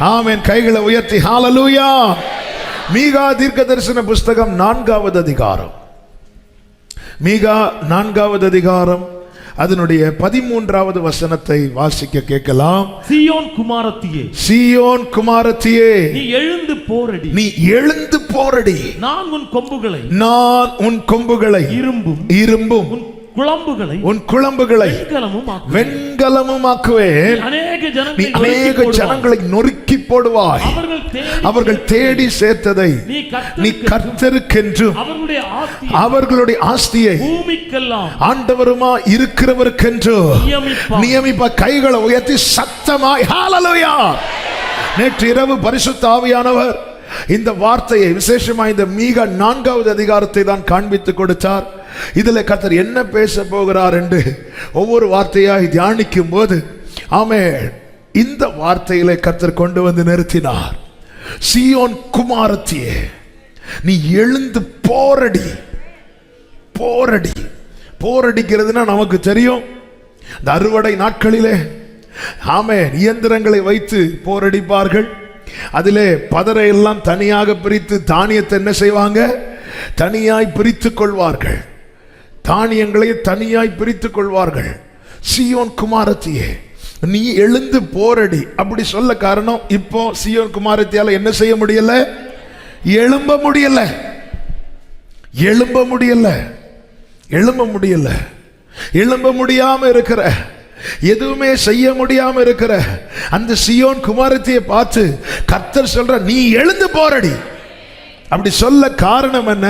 ஆமென். கைகளை உயர்த்தி ஹalleluya. மீகா தீர்க்கதரிசன புஸ்தகம் 4வது அதிகாரம். மீகா 4வது அதிகாரம் அதனுடைய 13வது வசனத்தை வாசிக்க கேட்கலாம். சீயோன் குமாரத்தியே, சீயோன் குமாரத்தியே, நீ எழுந்து போரடி, நீ எழுந்து போரடி. நான் உன் கொம்புகளை, நான் உன் கொம்புகளை இரும்பும் இரும்பும், உன் குளம்புகளை வெண்கலமும் ஆக்குவேன். அநேக ஜனங்களை நொறுக்கி போடுவாய். அவர்கள் தேடி சேர்த்ததை நீ கர்த்தருக்கென்றும் அவர்களுடைய ஆஸ்தியை ஆண்டவருமா இருக்கிறவருக்கென்று நியமிப்ப. கைகளை உயர்த்தி சத்தமாய் ஹalleluya. நேற்று இரவு பரிசுத்த ஆவியானவர் இந்த வார்த்தையை விசேஷமா இந்த மீகா 4வது அதிகாரத்தை தான் காண்பித்து கொடுத்தார். இதில் கர்த்தர் என்ன பேச போகிறார் என்று ஒவ்வொரு வார்த்தையாய் தியானிக்கும் போது ஆமென், இந்த வார்த்தையிலே கர்த்தர் கொண்டு வந்து நிறுத்தினார். சீயோன் குமாரத்தியே, நீ எழுந்து போரடி. போரடி, போரடிக்கிறதுனா நமக்கு தெரியும். இந்த அறுவடை நாட்களிலே ஆமென், இயந்திரங்களை வைத்து போரடிப்பார்கள். அதிலே பதரை எல்லாம் தனியாக பிரித்து தானியத்தை என்ன செய்வாங்க, தனியாய் பிரித்துக் கொள்வார்கள். தானியங்களை தனியாய் பிரித்துக் கொள்வார்கள். சீயோன் குமாரத்தியே, நீ எழுந்து போரடி. அப்படி சொல்ல காரணம், இப்போ சீயோன் குமாரத்தியால என்ன செய்ய முடியல, எழும்ப முடியல, எழும்ப முடியல, எழும்ப முடியல. எழும்ப முடியாம இருக்கிற, எதுவுமே செய்ய முடியாம இருக்கிற அந்த சீயோன் குமாரத்தியை பார்த்து கர்த்தர் சொல்ற, நீ எழுந்து போரடி. அப்படி சொல்ல காரணம் என்ன?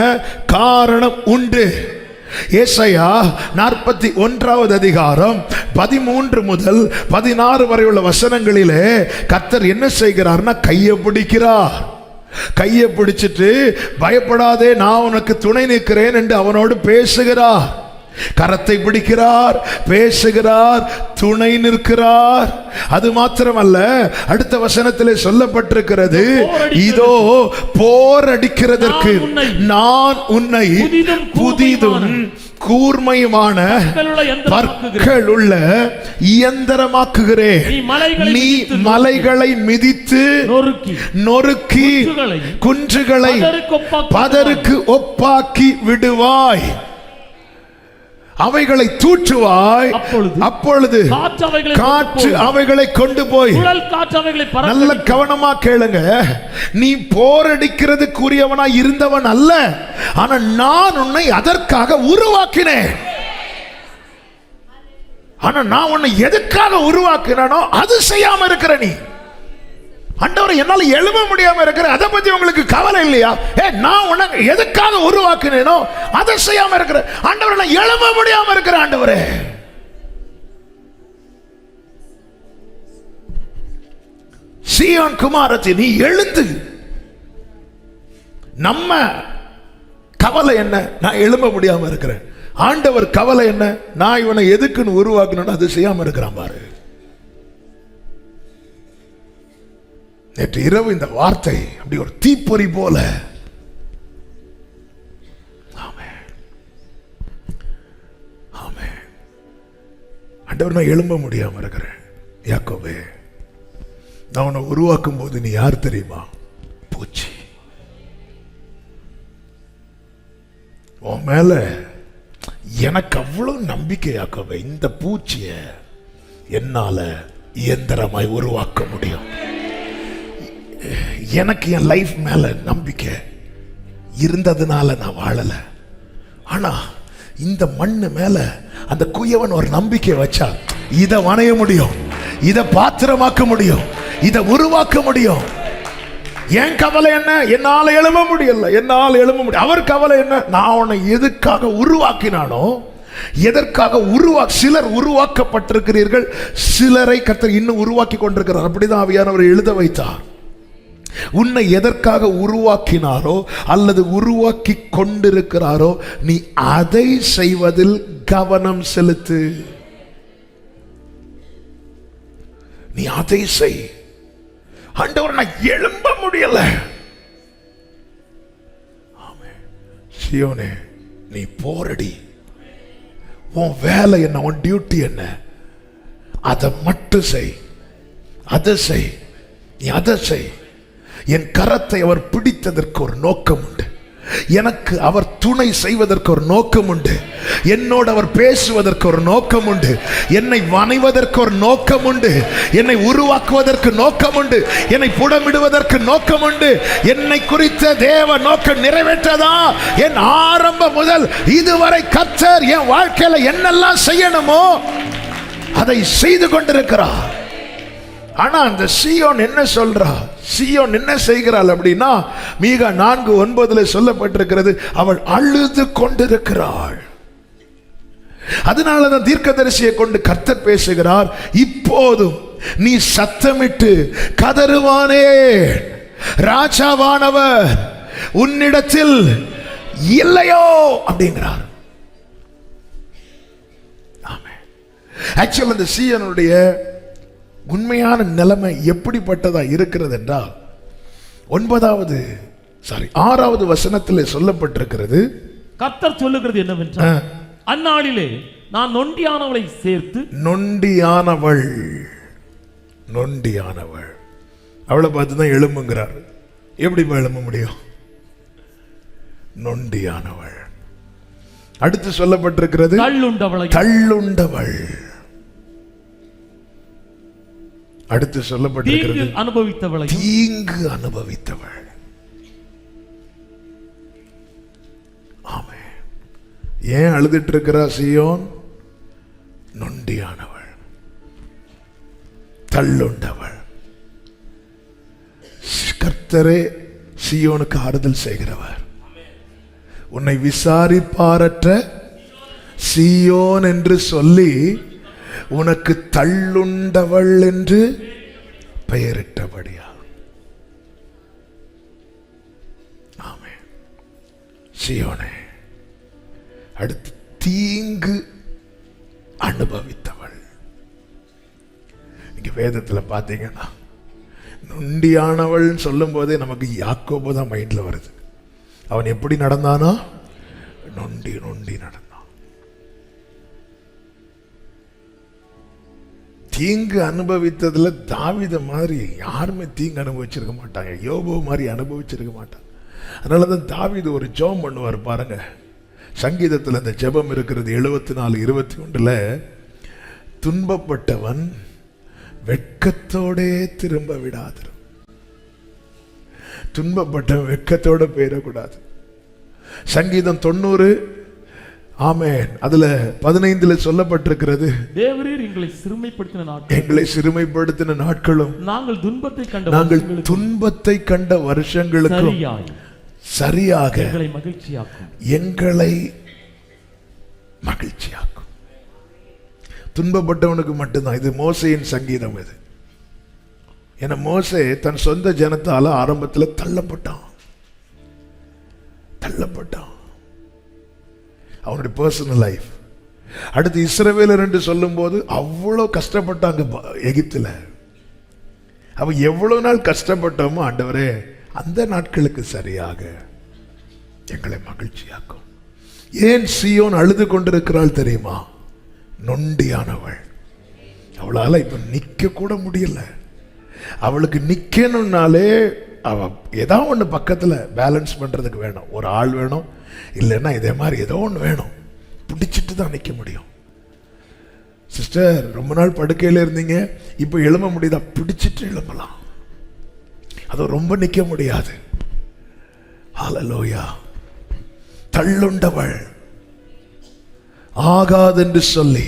காரணம் உண்டு. ஏசாயா 41வது அதிகாரம் 13 முதல் 16 வரை உள்ள வசனங்களிலே கர்த்தர் என்ன செய்கிறார்னா, கையை பிடிக்கிறார். கையை பிடிச்சிட்டு பயப்படாதே, நான் உனக்கு துணை நிற்கிறேன் என்று அவனோடு பேசுகிறார். கரத்தை பிடிக்கிறார், பேசுகிறார், துணை நிற்கிறார். அது மாத்திரமல்ல, அடுத்த வசனத்திலே சொல்லப்பட்டிருக்கிறது, இதோ போரடிக்கிறதற்கு நான் உன்னை புதிதும் கூர்மையுமான பற்களுள்ள இயந்திரமாக்குகிறேன். நீ மலைகளை மிதித்து நொறுக்கி குன்றுகளை பதருக்கு ஒப்பாக்கி விடுவாய். அவைகளை தூற்றுவாய். அப்பொழுது காற்று அவைகளை கொண்டு போய், நல்ல கவனமா கேளுங்க, நீ போரடிக்கிறதுக்குரியவனா இருந்தவன் அல்ல, ஆனா நான் உன்னை அதற்காக உருவாக்கினேன். ஆனா நான் உன்னை எதுக்காக உருவாக்கினோ அது செய்யாம இருக்கிற நீ. ஆண்டவரே, என்னால எழும்ப முடியாம இருக்கிற, அதை பத்தி உங்களுக்கு கவலை இல்லையா? நான் உனக்கு எதுக்காக உருவாக்கினேனோ அதை செய்யாம இருக்கிற. ஆண்டவரே, நான் எழும்ப முடியாம இருக்கிற. ஆண்டவரே, சீயோன் குமாரத்தி, நீ எழுந்து. நம்ம கவலை என்ன? நான் எழும்ப முடியாம இருக்கிறேன். ஆண்டவர் கவலை என்ன? நான் இவனை எதுக்குன்னு உருவாக்கணும், அது செய்யாம இருக்கிறான் பாரு. நேற்று இரவு இந்த வார்த்தை அப்படி ஒரு தீப்பொறி போல, ஆண்டவர், நான் எழும்ப முடியாம இருக்கிறேன். யாக்கோபே, நான் உன்னை உருவாக்கும் போது நீ யார் தெரியுமா? பூச்சி. உன் மேல எனக்கு அவ்வளவு நம்பிக்கை யாக்கோபே, இந்த பூச்சிய என்னால இயந்திரமாய் உருவாக்க முடியும். எனக்கு என் லைஃப் மேல நம்பிக்கை இருந்ததுனால நான் வாழல. ஆனா இந்த மண்ணு மேல அந்த குயவன் ஒரு நம்பிக்கை வச்சா, இதை வணைய முடியும், இதை பாத்திரமாக்க முடியும், இதை உருவாக்க முடியும். என் கவலை என்ன? என்னால எழும்ப முடியல, என்னால் எழும்ப முடியும். அவர் கவலை என்ன? நான் உன்னை எதுக்காக உருவாக்கினானோ, எதற்காக சிலர் உருவாக்கப்பட்டிருக்கிறீர்கள், சிலரை கர்த்தர் இன்னும் உருவாக்கி கொண்டிருக்கிறார். அப்படிதான் ஆவியானவர் எழுத வைத்தார். உன்னை எதற்காக உருவாக்கினாரோ அல்லது உருவாக்கி கொண்டிருக்கிறாரோ, நீ அதை செய்வதில் கவனம் செலுத்து. நீ அதை செய். ஆண்டவர், நான் எழும்ப முடியல. சீயோனே, நீ போரடி. உன் வேலை என்ன? உன் டியூட்டி என்ன? அதை மட்டும் செய். அதை செய். நீ அதை செய். என் கரத்தை அவர் பிடித்ததற்கு ஒரு நோக்கம் உண்டு. எனக்கு அவர் துணை செய்வதற்கு ஒரு நோக்கம் உண்டு. என்னோடு அவர் பேசுவதற்கு ஒரு நோக்கம் உண்டு. என்னை வணைவதற்கு ஒரு நோக்கம் உண்டு. என்னை உருவாக்குவதற்கு நோக்கம் உண்டு. என்னை புடமிடுவதற்கு நோக்கம் உண்டு. என்னை குறித்த தேவ நோக்கம் நிறைவேற்றதா என் ஆரம்பம் முதல் இதுவரை கர்த்தர் என் வாழ்க்கையில என்னெல்லாம் செய்யணுமோ அதை செய்து கொண்டிருக்கிறார். ஆனா அந்த சீயோன் என்ன சொல்றா? சீயோன் என்ன செய்கிறாள் அப்படின்னா, மீகா 4:9 சொல்லப்பட்டிருக்கிறது, அவள் அழுது கொண்டிருக்கிறாள். அதனாலதான் தீர்க்கதரிசியை கொண்டு கர்த்தர் பேசுகிறார், இப்போதும் நீ சத்தமிட்டு கதறுவானே, ராஜாவானவர் உன்னிடத்தில் இல்லையோ அப்படிங்கிறார். ஆக்சுவல் அந்த சீயோனுடைய உண்மையான நிலைமை எப்படிப்பட்டதா இருக்கிறது என்றால், 6வது வசனத்தில் சொல்லப்பட்டிருக்கிறது, கர்த்தர் சொல்லுகிறது என்னவென்றால், அந்நாளிலே நான் நொண்டியானவளை சேர்த்து. நொண்டியானவள் அவளை பார்த்து தான் எழும்புங்கிறார். எப்படி எழும்ப முடியும்? நொண்டியானவள். அடுத்து சொல்லப்பட்டிருக்கிறது தள்ளுண்டவள். அடுத்து சொல்லப்பட்டிருக்கிறது தீங்கு அனுபவித்தவள். ஆமென். ஏன் அழுதுட்டு இருக்கிறா சீயோன்? நொண்டியானவள், தள்ளுண்டவள். கர்த்தரே சீயோனுக்கு ஆறுதல் செய்கிறவர். உன்னை விசாரிப்பாரற்ற சீயோன் என்று சொல்லி உனக்கு தள்ளுண்டவள் என்று பெயரிட்டபடியா. ஆமென். சீயோனே. அடுத்து தீங்கு அனுபவித்தவள். நீங்க வேதத்தில் பார்த்தீங்கன்னா நொண்டியானவள் சொல்லும் போதே நமக்கு யாக்கோபு தான் மைண்ட்ல வருது. அவன் எப்படி நடந்தானா? நொண்டி நடந்தான். தீங்கு அனுபவித்ததுல தாவீது மாதிரி யாருமே தீங்கு அனுபவிச்சிருக்க மாட்டாங்க. யோபு மாதிரி அனுபவிச்சிருக்க மாட்டாங்க. அதனாலதான் தாவீது ஒரு ஜெபம் பண்ணுவார் பாருங்க. சங்கீதத்தில் அந்த ஜெபம் இருக்கிறது 74:21. துன்பப்பட்டவன் வெட்கத்தோடே திரும்ப விடாது. துன்பப்பட்டவன் வெட்கத்தோட போயிடக்கூடாது. சங்கீதம் 90, ஆமென், அதுல 15 சொல்லப்பட்டிருக்கிறது, தேவரீர் எங்களை சிறுமைப்படுத்தின நாட்களும் நாங்கள் துன்பத்தை கண்ட வருஷங்களுக்கு சரியாக எங்களை மகிழ்ச்சியாக்கும். துன்பப்பட்டவனுக்கு மட்டும்தான். இது மோசையின் சங்கீதம். இது என மோசே தன் சொந்த ஜனத்தால ஆரம்பத்தில் தள்ளப்பட்டான். அவனுடைய பர்சனல் லைஃப். அடுத்து இஸ்ரவேலர் என்று சொல்லும் போது அவ்வளோ கஷ்டப்பட்டாங்க எகிப்துல. அவ எவ்வளவு நாள் கஷ்டப்பட்டோமோ ஆண்டவரே அந்த நாட்களுக்கு சரியாக எங்களை மகிழ்ச்சியாக்கும். ஏன் சீயோன் அழுது கொண்டிருக்கிறாள் தெரியுமா? நொண்டியானவள். அவளால இப்ப நிக்க கூட முடியல. அவளுக்கு நிக்கணும்னாலே அவ ஏதாவது ஒன்று பக்கத்தில் பேலன்ஸ் பண்ணுறதுக்கு வேணும். ஒரு ஆள் வேணும், இல்லைன்னா இதே மாதிரி ஏதோ ஒன்று வேணும். பிடிச்சிட்டு தான் நிற்க முடியும். சிஸ்டர், ரொம்ப நாள் படுக்கையில் இருந்தீங்க, இப்போ எழும்ப முடியுதா? பிடிச்சிட்டு எழும்பலாம். அது ரொம்ப நிற்க முடியாது. ஹல்லேலூயா. தள்ளுண்டவள். ஆகாதுன்னு சொல்லி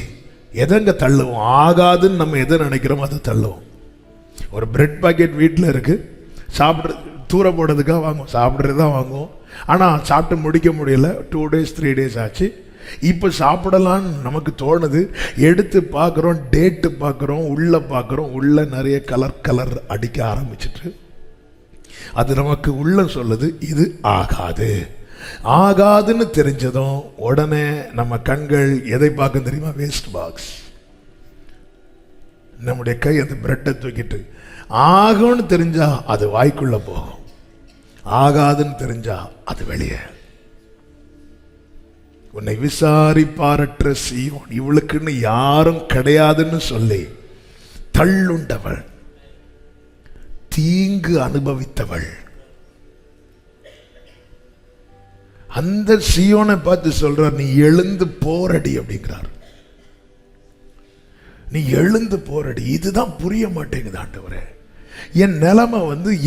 எதங்க தள்ளுவோம்? ஆகாதுன்னு நம்ம எதை நினைக்கிறோமோ அதை தள்ளுவோம். ஒரு பிரெட் பாக்கெட் வீட்டில் இருக்கு, சாப்பிட்றது தூர போடுறதுக்காக வாங்குவோம், சாப்பிட்றது தான் வாங்குவோம். ஆனால் சாப்பிட்டு முடிக்க முடியல. 2 days 3 days ஆச்சு. இப்போ சாப்பிடலான்னு நமக்கு தோணுது. எடுத்து பார்க்குறோம், டேட்டு பார்க்குறோம், உள்ளே பார்க்குறோம், உள்ளே நிறைய கலர் அடிக்க ஆரம்பிச்சிட்டு அது நமக்கு உள்ள சொல்லுது இது ஆகாது. ஆகாதுன்னு தெரிஞ்சதும் உடனே நம்ம கண்கள் எதை பார்க்க தெரியுமா? Waste box. நம்முடைய கை அந்த பிரெட்டை தூக்கிட்டு ஆகும்னு தெரிஞ்சா அது வாய்க்குள்ள போகும், ஆகாதுன்னு தெரிஞ்சா அது வெளியே. உன்னை விசாரிப்பாரற்ற சீயோன், இவளுக்குன்னு யாரும் கிடையாதுன்னு சொல்லி தள்ளுண்டவள், தீங்கு அனுபவித்தவள். அந்த சீயோனை பார்த்து சொல்றார், நீ எழுந்து போரடி அப்படிங்கிறார். நீ எழுந்து போரடி. இதுதான் புரிய மாட்டேங்குது ஆண்டவரே. என் நிலைமை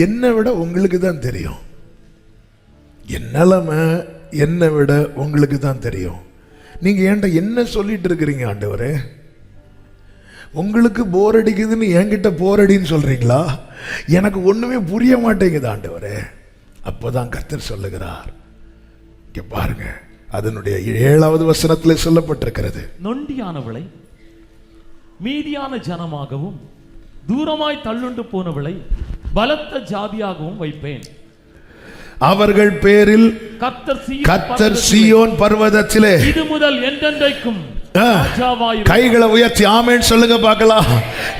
என்னை விட உங்களுக்கு தான் தெரியும். என் நிலைமை என்னை விட உங்களுக்கு தான் தெரியும். நீங்க ஏன்டா என்ன சொல்லிட்டு இருக்கிறீங்க ஆண்டவரே? உங்களுக்கு போர் அடிக்குதுன்னு என்கிட்ட போரடின்னு சொல்றீங்களா? எனக்கு ஒண்ணுமே புரிய மாட்டேங்குது ஆண்டவரே. அப்போதான் கர்த்தர் சொல்லுகிறார், இங்க பாருங்க, அதனுடைய 7வது வசனத்தில் சொல்லப்பட்டிருக்கிறது, நொண்டியானவளை மீதியான ஜனமாகவும் தூரமாய் தள்ளுண்டு போனவளை பலத்த ஜாதியாகவும் வைப்பேன். அவர்கள் பேரில் கர்த்தர் சீயோன் பர்வதத்திலே இது முதல் என்றென்றைக்கும் கைகளை உயர்த்தி ஆமென் சொல்லுங்க பார்க்கலாம்.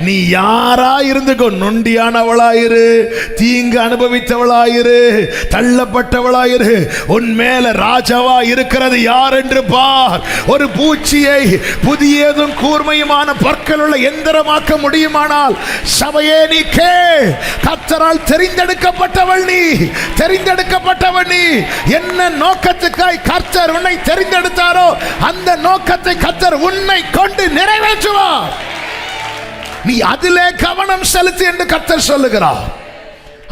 நீ யாரா இருந்துக்கோ, நொண்டியானவளாயிரு, தீங்கு அனுபவித்தவளாயிரு, தள்ளப்பட்டவளாயிரு, உன் மேல ராஜாவா இருக்கிறது யார் என்று பார். ஒரு பூச்சியை புதியதும் கூர்மையுமான பற்களுள்ள எந்திரமாக்க முடியுமானால் சபையே நீ கேள். கர்த்தரால் தெரிந்தெடுக்கப்பட்டவள் நீ, தெரிந்தெடுக்கப்பட்டவள் நீ. என்ன நோக்கத்துக்காய் கர்த்தர் உன்னை தெரிந்தெடுத்தாரோ அந்த நோக்கத்தை கர்த்தர் உன்னை கொண்டு நிறைவேற்றுவார். நீ அதிலே கவனம் செலுத்து என்று கர்த்தர் சொல்லுகிறார்.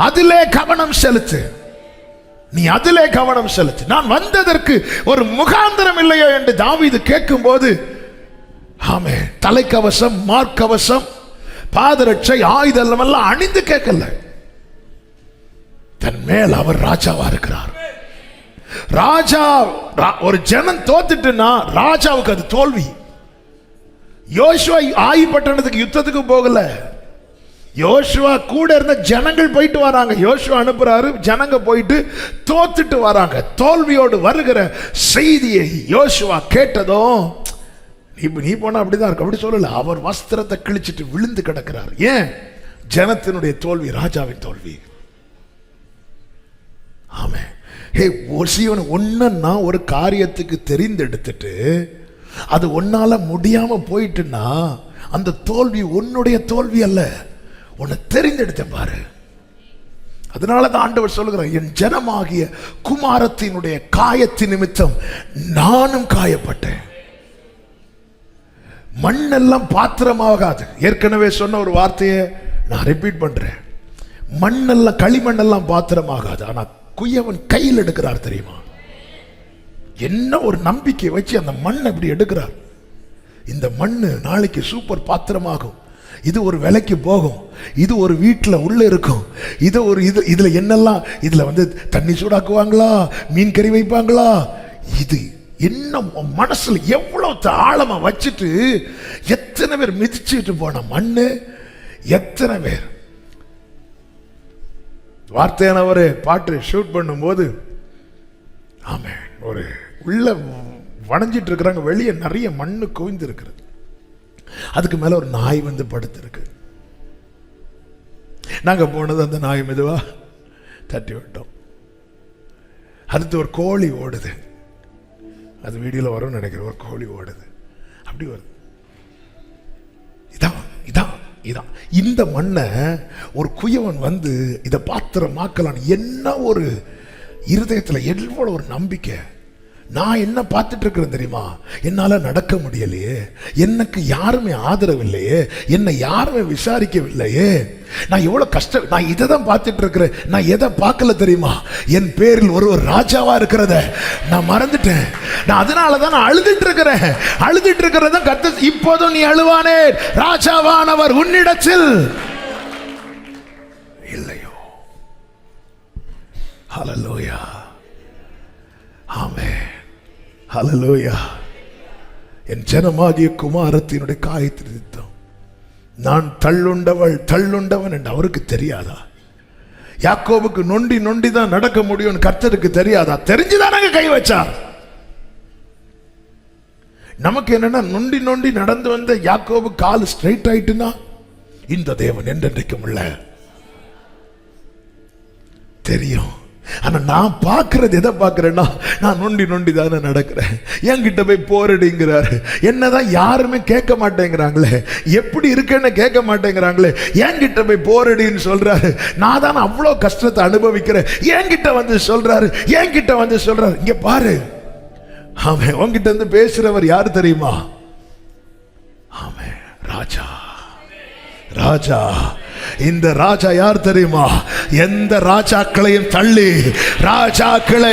அதிலே கவனம் செலுத்து, நீ அதிலே கவனம் செலுத்து. நான் வந்ததற்கு ஒரு முகாந்திரம் இல்லையோ என்று தாவீது கேட்கும் போது, ஆமே, தலைக்கவசம், மார்க்கவசம், பாதரட்சை, ஆயுதம் எல்லாம் அணிந்து கேட்கல. தன் மேல் அவர் ராஜாவா இருக்கிறார். ராஜா, ஒரு ஜனம் தோத்துட்டுனா ராஜாவுக்கு அது தோல்வி. யோசுவா ஆயி பட்டணத்துக்கு யுத்தத்துக்கு போகல. யோசுவா கூட இருந்த ஜனங்கள் போயிட்டு வராங்க. யோசுவா அனுப்புறாரு, ஜனங்க போயிட்டு தோத்துட்டு வராங்க. தோல்வியோடு வருகிற செய்தியை யோசுவா கேட்டதும், நீ போனா அப்படிதான் இருக்கு, அப்படி சொல்லல. அவர் வஸ்திரத்தை கிழிச்சிட்டு விழுந்து கிடக்கிறார். ஏன்? ஜனத்தினுடைய தோல்வி, ராஜாவின் தோல்வி. ஆமே. ஒன்னா ஒரு காரியத்துக்கு தெரிந்தெடுத்துட்டு அது ஒன்னால முடியாம போயிட்டுன்னா அந்த தோல்வி உன்னுடைய தோல்வி அல்ல, உன்னை தெரிந்தெடுத்த பாரு. அதனாலதான் ஆண்டவர் சொல்லுகிறார், என் ஜனமாகிய குமாரத்தினுடைய காயத்தின் நிமித்தம் நானும் காயப்பட்டேன். மண்ணெல்லாம் பாத்திரமாகாது. ஏற்கனவே சொன்ன ஒரு வார்த்தையை நான் ரிப்பீட் பண்றேன். மண்ணெல்லாம், களிமண்ணெல்லாம் பாத்திரமாகாது. ஆனா குயவன் கையில் எடுக்கிறார் தெரியுமா? என்ன ஒரு நம்பிக்கை வச்சு அந்த மண்ணை இப்படி எடுக்கிறார். இந்த மண்ணு நாளைக்கு சூப்பர் பாத்திரமாகும். இது ஒரு விலைக்கு போகும். இது ஒரு வீட்டில் உள்ள இருக்கும். இது ஒரு இதுல என்னெல்லாம், இதுல தண்ணி சூடாக்குவாங்களா, மீன் கறி வைப்பாங்களா, இது என்ன மனசுல எவ்வளவு ஆழமா வச்சுட்டு எத்தனை பேர் மிதிச்சுட்டு போன மண்ணு, எத்தனை பேர். வார்த்தையானவர் பாட்டு ஷூட் பண்ணும்போது, ஆமே, ஒரு உள்ள வணைஞ்சிட்டு இருக்கிறாங்க, வெளியே நிறைய மண்ணு குவிந்து இருக்கிறது. அதுக்கு மேல ஒரு நாய் படுத்திருக்கு. நாங்க போனது அந்த நாய் மெதுவா தட்டி விட்டோம். அடுத்து ஒரு கோழி ஓடுது. அது வீடியோல வரும்னு நினைக்கிறேன். ஒரு கோழி ஓடுது, அப்படி வருது. இதான் இதான் இதான் இந்த மண்ணை ஒரு குயவன் இதை பாத்திரமாக்கலாம். என்ன ஒரு இருதயத்துல எவ்வளவு ஒரு நம்பிக்கை. நான் என்ன பார்த்துட்டு இருக்கிறேன் தெரியுமா? என்னால நடக்க முடியலையே, எனக்கு யாருமே ஆதரவு இல்லையே, என்னை யாருமே விசாரிக்கவில்லையே, நான் எவ்வளவு கஷ்டம். நான் இதை தான் பார்த்துட்டு இருக்கிறேன். நான் எதை பார்க்கல தெரியுமா? என் பேரில் ஒரு ராஜாவா இருக்கிறத நான் மறந்துட்டேன். நான் அதனாலதான் நான் அழுதுட்டு இருக்கிறத கர்த்தர், இப்போதும் நீ அழுவானே, ராஜாவானவர் உன்னிடத்தில் இல்லையோ. ஹல்லேலூயா, ஆமென், ஹல்லேலூயா. என் ஜனமாகிய குமாரத்தினுடைய காயத்தின் நிமித்தம் நான் தள்ளுண்டவன் என்று அவருக்கு தெரியாதா? யாக்கோபுக்கு நொண்டி தான் நடக்க முடியும் கர்த்தருக்கு தெரியாதா? தெரிஞ்சுதான் நாங்க கை வச்சார். நமக்கு என்னன்னா, நொண்டி நடந்து வந்த யாக்கோபு கால் ஸ்ட்ரைட் ஆயிட்டுனா இந்த தேவன் என்றென்றைக்கும் உள்ள தெரியும். ஆனா நான் பார்க்கறது எதை பார்க்கறேன்னா, நான் நொண்டி தானே நடக்கிறேன். என்கிட்ட போய் போரடிங்கிறாரு. என்னதான் யாருமே கேட்க மாட்டேங்கிறாங்களே, எப்படி இருக்குன்னு கேட்க மாட்டேங்கிறாங்களே, என்கிட்ட போய் போரடின்னு சொல்றாரு. நான் தான் அவ்வளோ கஷ்டத்தை அனுபவிக்கிறேன், என்கிட்ட வந்து சொல்றாரு. இங்க பாரு, ஆமென். உன்கிட்ட இருந்து பேசுறவர் யாரு தெரியுமா? ஆமென், ராஜா. இந்த ராஜா யார் தெரியுமா? எந்த ராஜாக்களையும் தள்ளி ராஜாக்களை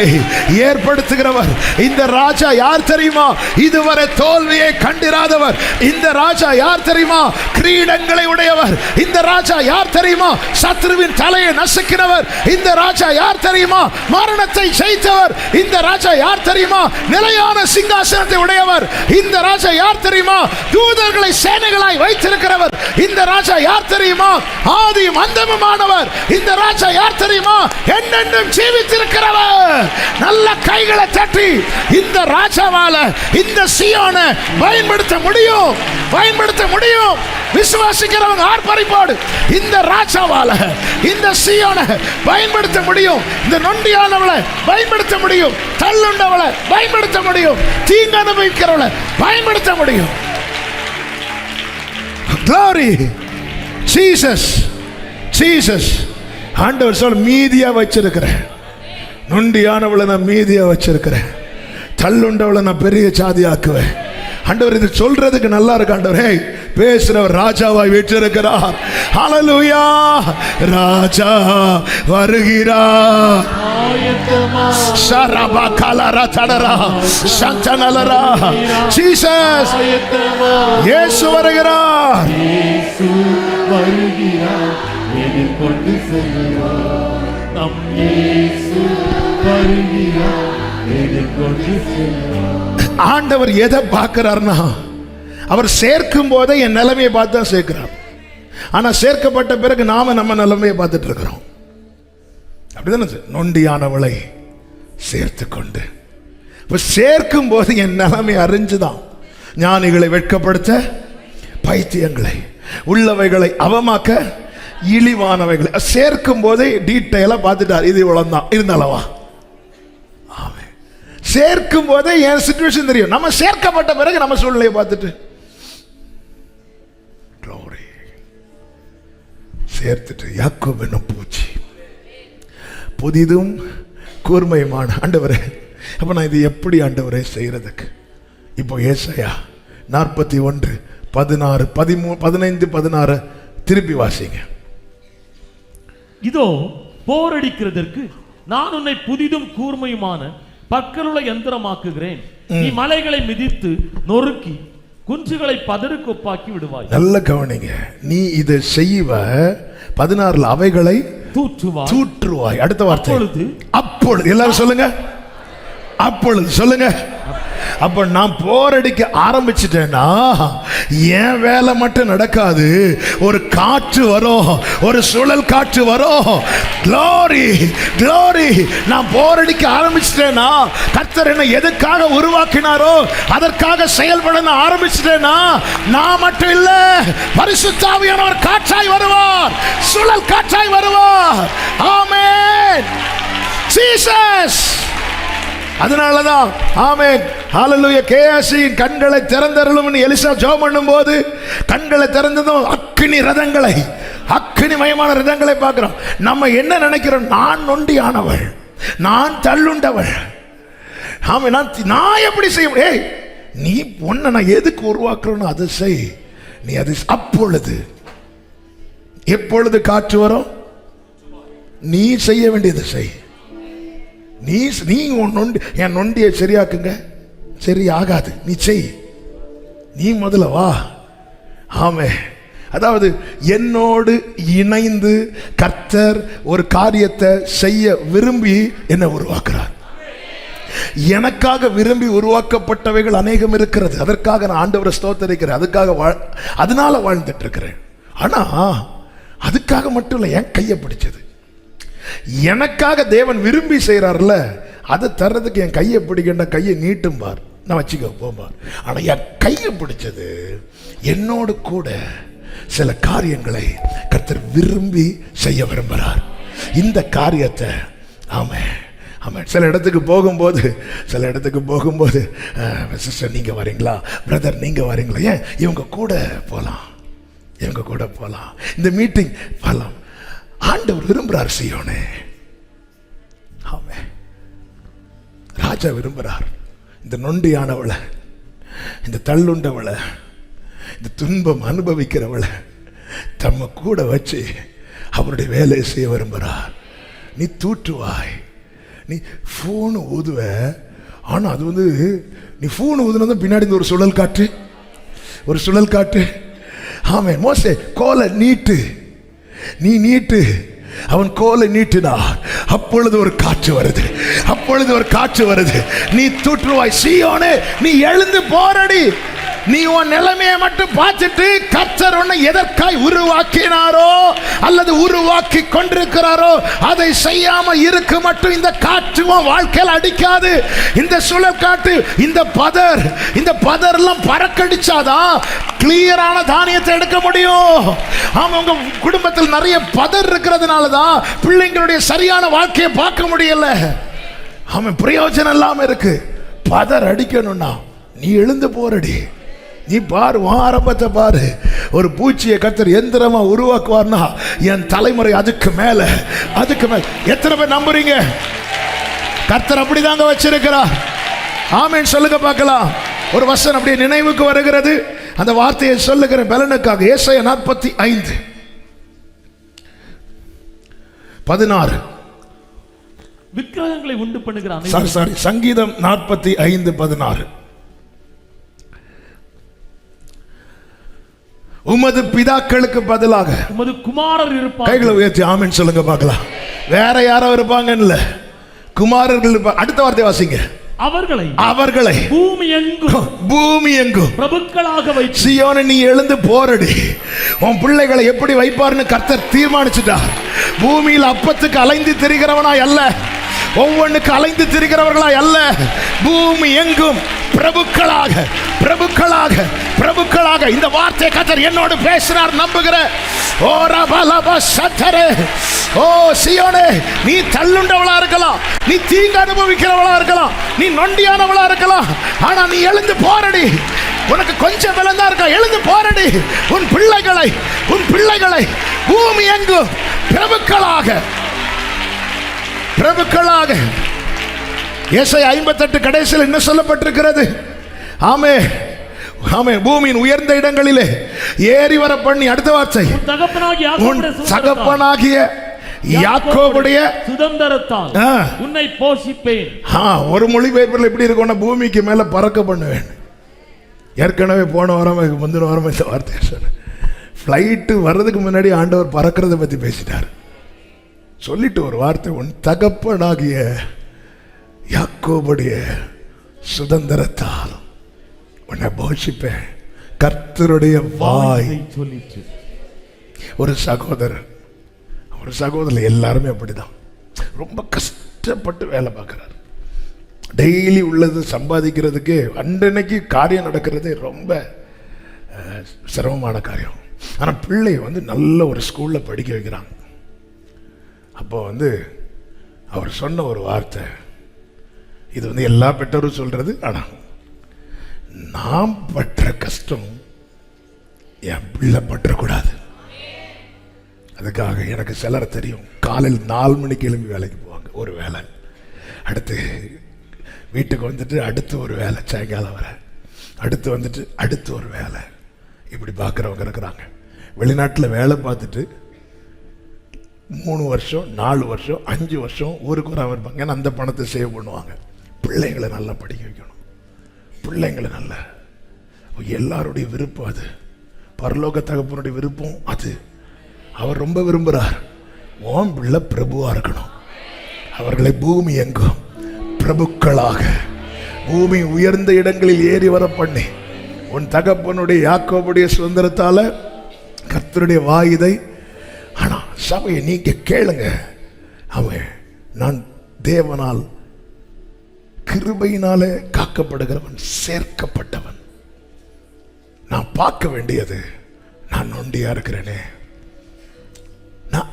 ஏற்படுத்துகிறவர். இந்த ராஜா யார் தெரியுமா? இதுவரை தோல்வியை கண்டிராதவர். இந்த ராஜா யார் தெரியுமா? கிரீடங்களை உடையவர். இந்த ராஜா யார் தெரியுமா? சத்ருவின் தலையை நசுக்கினவர். இந்த ராஜா யார் தெரியுமா? மரணத்தை ஜெயித்தவர். இந்த ராஜா யார் தெரியுமா? நிலையான சிங்காசனத்தை உடையவர். இந்த ராஜா யார் தெரியுமா? தூதர்களை சேனைகளாய் வைத்திருக்கிறவர். இந்த ராஜா யார் தெரியுமா? ஆதியும் அந்தமுமானவர். இந்த ராஜா யார் தெரியுமா? என்னென்றும் ஜீவித்திருக்கிறவர். நல்ல கைகளை தட்டி இந்த ராஜாவால இந்த சீயோனை பயன்படுத்த முடியும். விசுவாசிக்கிறவங்க ஆர்ப்பரிப்போடு இந்த ராஜாவால இந்த சீயோனை பயன்படுத்த முடியும். இந்த நொண்டியானவளை பயன்படுத்த முடியும். தள்ளுண்டவளை பயன்படுத்த முடியும். தீங்கு அனுபவிக்கிறவளை பயன்படுத்த முடியும். Glory. Jesus. ஆண்டவர் சொல், மீதியா வச்சிருக்கிறேன். நொண்டியானவளை நான் மீதியா வச்சிருக்கிறேன். தள்ளுண்டவளை நான் பெரிய சாதியாக்குவேன். ஆண்டவர் இது சொல்றதுக்கு நல்லா இருக்கு. ஆண்டவர் பேசுறவர் ராஜாவாய் வீற்றிருக்கிறார். ஹல்லேலூயா. ராஜா வருகிறார். ஷரபா கலரா தடரா சந்தனலரா. ஜீசஸ், இயேசு வருகிறார். எதிர்கொண்டு செல்வார். நம் இயேசு வருகிறார். எதிர்கொண்டு செல்வார். ஆண்டவர் எதை பார்க்கிறார்னா, அவர் சேர்க்கும் போதே என் நிலைமையை பார்த்து தான் சேர்க்கிறார். ஆனா சேர்க்கப்பட்ட பிறகு நாம நம்ம நிலைமையை பார்த்துட்டு இருக்கிறோம். அப்படிதானே? நொண்டியானவளை சேர்த்து கொண்டு சேர்க்கும் போது என் நிலைமை அறிஞ்சுதான். ஞானிகளை வெட்கப்படுத்த, பைத்தியங்களை, உள்ளவைகளை அவமாக்க, இழிவானவைகளை சேர்க்கும் போதே டீட்டெயிலா பார்த்துட்டார். இது இவ்வளவுதான் இருந்தாலவா? சேர்க்கும் போதே என் சிச்சுவேஷன் தெரியும். நம்ம சேர்க்கப்பட்ட பிறகு நம்ம சூழ்நிலையை பார்த்துட்டு சேர்த்துட்டு யாக்கோபு என்னும் பூச்சி புதிதும் கூர்மையுமான. ஆண்டவரே, அப்ப நான் இது எப்படி ஆண்டவரே செய்யறதுக்கு? இப்போ ஏசாயா 41, 16, 13, 15, 16 திருப்பி வாசிங்க. இதோ போரடிக்கிறதற்கு நான் உன்னை புதிதும் கூர்மையுமான பற்களுள்ள யந்திரமாக்குகிறேன். நீ மலைகளை மிதித்து நொறுக்கி குஞ்சுகளை பதருக்கு ஒப்பாக்கி விடுவாய். நல்ல கவனிங்க. நீ இதை செய்வ 16 அவைகளை தூற்றுவாய். அடுத்த வார்த்தை அப்பொழுது. எல்லாரும் சொல்லுங்க, அப்பொழுது சொல்லுங்க. அப்ப நான் போரடிக்க ஆரம்பிச்சிட்டேன்னா என் வேலை மட்டும் நடக்காது. ஒரு காற்று வரும், ஒரு சுழல் காற்று வரும். Glory. நான் போரடிக்க ஆரம்பிச்சிட்டேன்னா, கர்த்தர் என்ன எதுக்காக உருவாக்கினாரோ அதற்காக செயல்பட நான் ஆரம்பிச்சிட்டேன்னா, நான் மட்டும் இல்ல, பரிசுத்த ஆவியானவர் காற்றாய் வருவார், சுழல் காற்றாய் வருவார். ஆமென். ஜீசஸ். அதனாலதான் ஆமென், ஹல்லேலூயா. கேயாசியின் கண்களை திறந்தருளும் எலிசா ஜெபம் பண்ணும்போது கண்களை திறந்ததும் அக்கினி ரதங்களை, அக்கினிமயமான ரதங்களை பார்க்கிறோம். நம்ம என்ன நினைக்கிறோம்? நான் நொண்டியானவள், நான் தள்ளுண்டவள். ஆமென். நான் எப்படி செய்ய முடியும்? நீ பொண்ணை நான் எதுக்கு உருவாக்குறோன்னு அதை செய். நீ அது அப்பொழுது, எப்பொழுது காற்று வரும், நீ செய்ய வேண்டியது செய். நீ என் நொண்டியை சரியாக்குங்க, சரி ஆகாது. நீ செய், நீ முதல்ல வா. ஆமே. அதாவது என்னோடு இணைந்து கர்த்தர் ஒரு காரியத்தை செய்ய விரும்பி என்ன உருவாக்குறார். எனக்காக விரும்பி உருவாக்கப்பட்டவைகள் அநேகம் இருக்கிறது. அதற்காக நான் ஆண்டவரை ஸ்தோத்திரிக்கிறேன். அதுக்காக அதனால வாழ்ந்துட்டு இருக்கிறேன். ஆனா அதுக்காக மட்டும் இல்லை, என் கையை பிடிச்சது. எனக்காக தேவன் விரும்பி செய்யறாருல, அதை தர்றதுக்கு என் கையை பிடிக்கின்ற கையை நீட்டும் பார், நான் வச்சுக்க போம்பார். ஆனா என் கையை பிடிச்சது என்னோடு கூட சில காரியங்களை கர்த்தர் விரும்பி செய்ய விரும்புகிறார். இந்த காரியத்தை ஆமென் ஆமென். சில இடத்துக்கு போகும்போது சிஸ்டர் நீங்கள் வரீங்களா, பிரதர் நீங்கள் வரீங்களா, ஏன் இவங்க கூட போகலாம், இந்த மீட்டிங் போகலாம். ஆண்டவர் விரும்புகிறார் சீயோனே. ஆமென். ராஜா விரும்புகிறார் இந்த நொண்டியானவளை, இந்த தள்ளுண்டவளை, இந்த துன்பம் அனுபவிக்கிறவளை தம்ம கூட வச்சு அவருடைய வேலையை செய்ய விரும்புகிறார். நீ தூற்றுவாய், நீ ஃபோனு ஊதுவ, ஆனால் அது வந்து நீ ஃபோனு ஊதுனதும் பின்னாடி ஒரு சுழல் காற்று. ஆமே, மோசே கோலை நீட்டு, நீ நீட்டு, அவன் கோலை நீட்டினார், அப்பொழுது ஒரு காற்று வருது. நீ தூற்றுவாய். சீயோனே, நீ எழுந்து போரடி. நீ உன் நிலைமையை மட்டும் பார்த்துட்டு கர்த்தர் உன்னை எதற்காய் உருவாக்கினாரோ அல்லது உருவாக்கி கொண்டிருக்கிறாரோ அதை செய்யாம இருக்கு மட்டும் இந்த காற்று உன் வாழ்க்கையில் அடிக்காது. இந்த சுழல் காற்று, இந்த பதர் எல்லாம் பறக்கடிச்சாதான் கிளியரான தானியத்தை எடுக்க முடியும். ஆமா, உங்க குடும்பத்தில் நிறைய பதர் இருக்கிறதுனால தான் பிள்ளைங்களுடைய சரியான வாழ்க்கையை பார்க்க முடியல. ஆமா, பிரயோஜனம் இல்லாம இருக்கு. பதர் அடிக்கணும்னா நீ எழுந்து போரடி. நீ பாரு, ஆரம்பத்தை பாரு. ஒரு பூச்சியை கர்த்தர் எந்திரமா உருவாக்குவார்னா என் தலைமுறை அதுக்கு மேல. எத்தனை பேர் நம்புறீங்க? கர்த்தர் அப்படிதாங்க வச்சிருக்கிறார். ஆமென் சொல்லுங்க பார்க்கலாம். ஒரு வசனம் அப்படியே நினைவுக்கு வருகிறது, அந்த வார்த்தையை சொல்லுகிற பலனுக்காக. ஏசாயா 45:16. விக்கிரகங்களை உண்டு பண்ணுகிற சங்கீதம் 45:16. உமது பிதாக்களுக்கு பதிலாக உமது குமாரர் இருப்பார்கள். கைகளை உயர்த்தி ஆமென் சொல்லுங்க பார்க்கலாம். வேற யாரோ இருப்பாங்கன்னு இல்ல, குமாரர்கள். அடுத்த வார்த்தை வாசிங்க. அவர்களை பூமி எங்கும் பிரபுக்களாக வைத்து. சீயோனே, நீ எழுந்து போரடி. உன் பிள்ளைகளை எப்படி வைப்பார்னு கர்த்தர் தீர்மானிச்சுட்டார். பூமியில் அப்பத்துக்கு அலைந்து திரிகிறவனாய் அல்ல, ஒவ்வொன்றுக்கு அலைந்து திரிகிறவர்களாய் அல்ல, பூமி எங்கும் பிரபுக்களாக இந்த வார்த்தை கர்த்தர் என்னோடு பேசினார். நம்புகிற ஓ ரபலப சத்தரே, ஓ சீயோனே, நீ தள்ளுண்டவளா இருக்கலாம், நீ தீங்கு அனுபவிக்கிறவளா இருக்கலாம், நீ நொண்டியானவளா இருக்கலாம், ஆனா நீ எழுந்து போரடி. உனக்கு கொஞ்சம் பலந்தா இருக்கா, எழுந்து போரடி. உன் பிள்ளைகளை பூமி எங்கும் பிரபுக்களாக. ஏசாயா 58 கடைசியில் என்ன சொல்லப்பட்டிருக்கிறது? ஆமே, பூமியின் உயர்ந்த இடங்களிலே ஏறி வர பண்ணி. அடுத்த வார்த்தை, தகப்பனாகிய யாக்கோபுடைய சுதந்திரத்தால் உன்னை போஷிப்பேன். ஒரு மொழிபெயர்ப்பில் எப்படி இருக்கும்னா, பூமிக்கு மேல பறக்க பண்ணுவேன். ஏற்கனவே போன வாரம் முந்தின வாரம் இந்த வார்த்தையை சொன்னேன். ஃப்ளைட்டு வர்றதுக்கு முன்னாடி ஆண்டவர் பறக்கிறத பத்தி பேசிட்டார். சொல்லிட்டு ஒரு வார்த்தை, உன் தகப்பனாகிய யாக்கோபுடைய சுதந்திரத்தால் உன்னை போஷிப்பேன். கர்த்தருடைய வாய் சொல்லிட்டு. ஒரு சகோதரர் எல்லாருமே அப்படிதான், ரொம்ப கஷ்டப்பட்டு வேலை பார்க்கிறார். டெய்லி உள்ளது சம்பாதிக்கிறதுக்கு அன்றைக்கு காரியம் நடக்கிறது ரொம்ப சிரமமான காரியம். ஆனால் பிள்ளை நல்ல ஒரு ஸ்கூலில் படிக்க வைக்கிறாங்க. அப்போ அவர் சொன்ன ஒரு வார்த்தை, இது எல்லா பெற்றோரும் சொல்றது, ஆனால் நாம் பற்ற கஷ்டம் என் பிள்ளை பற்றக்கூடாது. அதுக்காக எனக்கு சிலரை தெரியும், காலையில் 4 மணிக்கு எழும்பி வேலைக்கு போவாங்க, ஒரு வேலை. அடுத்து வீட்டுக்கு அடுத்து ஒரு வேலை, சாயங்காலம் வர அடுத்து அடுத்து ஒரு வேலை. இப்படி பார்க்குறவங்க இருக்கிறாங்க. வெளிநாட்டில் வேலை பார்த்துட்டு 3 வருஷம் 4 வருஷம் 5 வருஷம் ஊருக்கு வராமல் இருப்பாங்க. ஏன்னா அந்த பணத்தை சேவ் பண்ணுவாங்க. பிள்ளைங்களை நல்லா படிக்க வைக்கணும், பிள்ளைங்களை நல்ல. எல்லாருடைய விருப்பம் அது, பரலோக தகப்பனுடைய விருப்பம் அது. அவர் ரொம்ப விரும்புகிறார், ஓம் பிள்ளை பிரபுவா இருக்கணும். அவர்களை பூமி எங்கும் பிரபுக்களாக, பூமி உயர்ந்த இடங்களில் ஏறி வர பண்ணி, உன் தகப்பனுடைய யாக்கோபுடைய சுதந்திரத்தால கர்த்தருடைய வாயுதை. ஆனா சபையை நீங்க கேளுங்க, அவன் நான் தேவனால் கிருபையினாலே காக்கப்படுகிறவன், சேர்க்கப்பட்டவன். நான் பார்க்க வேண்டியது, நான் நொண்டியா இருக்கிறேனே, நான்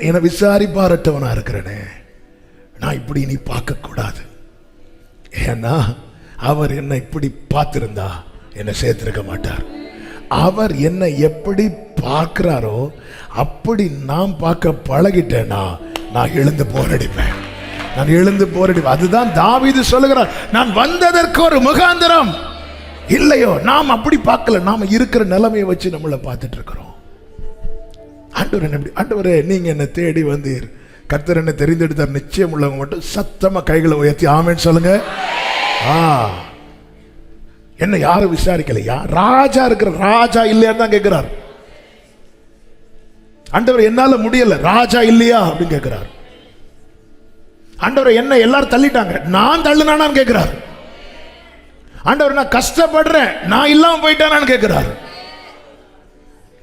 என விசாரிப்பாரட்டவனா இருக்கிறேனே, நான் இப்படி நீ பார்க்க கூடாது. ஏன்னா அவர் என்னை இப்படி பார்த்திருந்தா என்னை சேர்த்திருக்க மாட்டார். அவர் என்னை எப்படி பார்க்கிறாரோ அப்படி நான் பார்க்க பழகிட்டேன்னா நான் எழுந்து போரடிப்பேன். நான் எழுந்து போரடிப்பேன். அதுதான் தாவீது சொல்லுகிறார், நான் வந்ததற்கு ஒரு முகாந்திரம் இல்லையோ. நாம் அப்படி பார்க்கல, நாம இருக்கிற நிலைமையை வச்சு நம்மளை பார்த்துட்டு இருக்கிறோம். ஆண்டவரே நீங்க என்ன தேடி வந்தீர், கர்த்தர் என்ன தெரிந்தெடுத்தார், நிச்சயம் உள்ளவங்க மட்டும் சத்தமா கைகளை உயர்த்தி ஆமென் சொல்லுங்க. என்ன யாரும் விசாரிக்கலையா? ராஜா இருக்கிற ராஜா இல்லையான்னு தான் கேட்கிறார். ஆண்டவர் என்னால முடியல, ராஜா இல்லையா அப்படின்னு கேட்கிறார். ஆண்டவர் என்ன எல்லாரும் தள்ளிட்டாங்க, நான் தள்ளுனானான்னு கேட்கிறார். ஆண்டவர் நான் கஷ்டப்படுறேன், நான் இல்லாம போயிட்டானான்னு கேட்கிறார்.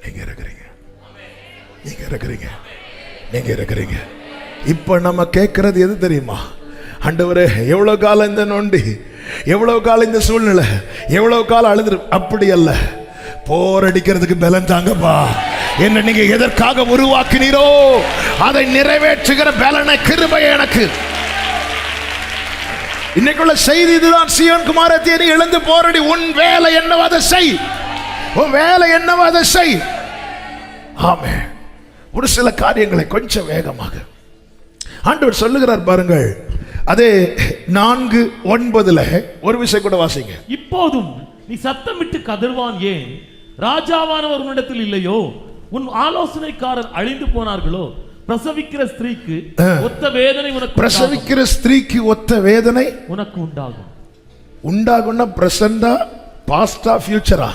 நீங்க இருக்கிறீங்க, நீங்க இருக்கிறீங்க, நீங்க இருக்கிறீங்க. இப்ப நம்ம கேட்கறது எது தெரியுமா? ஆண்டவரே எவ்வளவு காலம் இந்த நொண்டி, எவ்வளவு காலம் இந்த சூழ்நிலை, எவ்வளவு காலம் அழுது, அப்படி அல்ல. போரடிக்கிறதுக்கு பலன் தாங்கப்பா. என்ன நீங்க எதற்காக உருவாக்கினீரோ அதை நிறைவேற்றுகிற பலனை கிருபை எனக்கு. இன்னைக்குள்ள செய்தி இதுதான். சீயோன் குமாரத்தியே நீ எழுந்து போரடி, உன் வேலை என்னவோ அதை செய், உன் வேலை என்னவோ அதை செய். ஆமென். ஒரு சில காரியங்களை கொஞ்சம் வேகமாக ஆண்டவர் சொல்லுகிறார் பாருங்கள். அதே 4:9 ஒரு விஷயம் கூட வாசிங்க. இப்போதும் நீ சத்தமிட்டு கதர்வான் ஏன்? ராஜாவானவர் உன்னிடத்தில் இல்லையோ? உன் ஆலோசனைக்காரர் அழிந்து போனார்களோ? பிரசவிக்கிற ஸ்திரீக்கு ஒத்த வேதனை உனக்கு, பிரசவிக்கிற ஸ்திரீக்கு ஒத்த வேதனை உனக்கு உண்டாகும். உண்டாகும்னா பிரசண்டா, பாஸ்டா, ஃபியூச்சரா?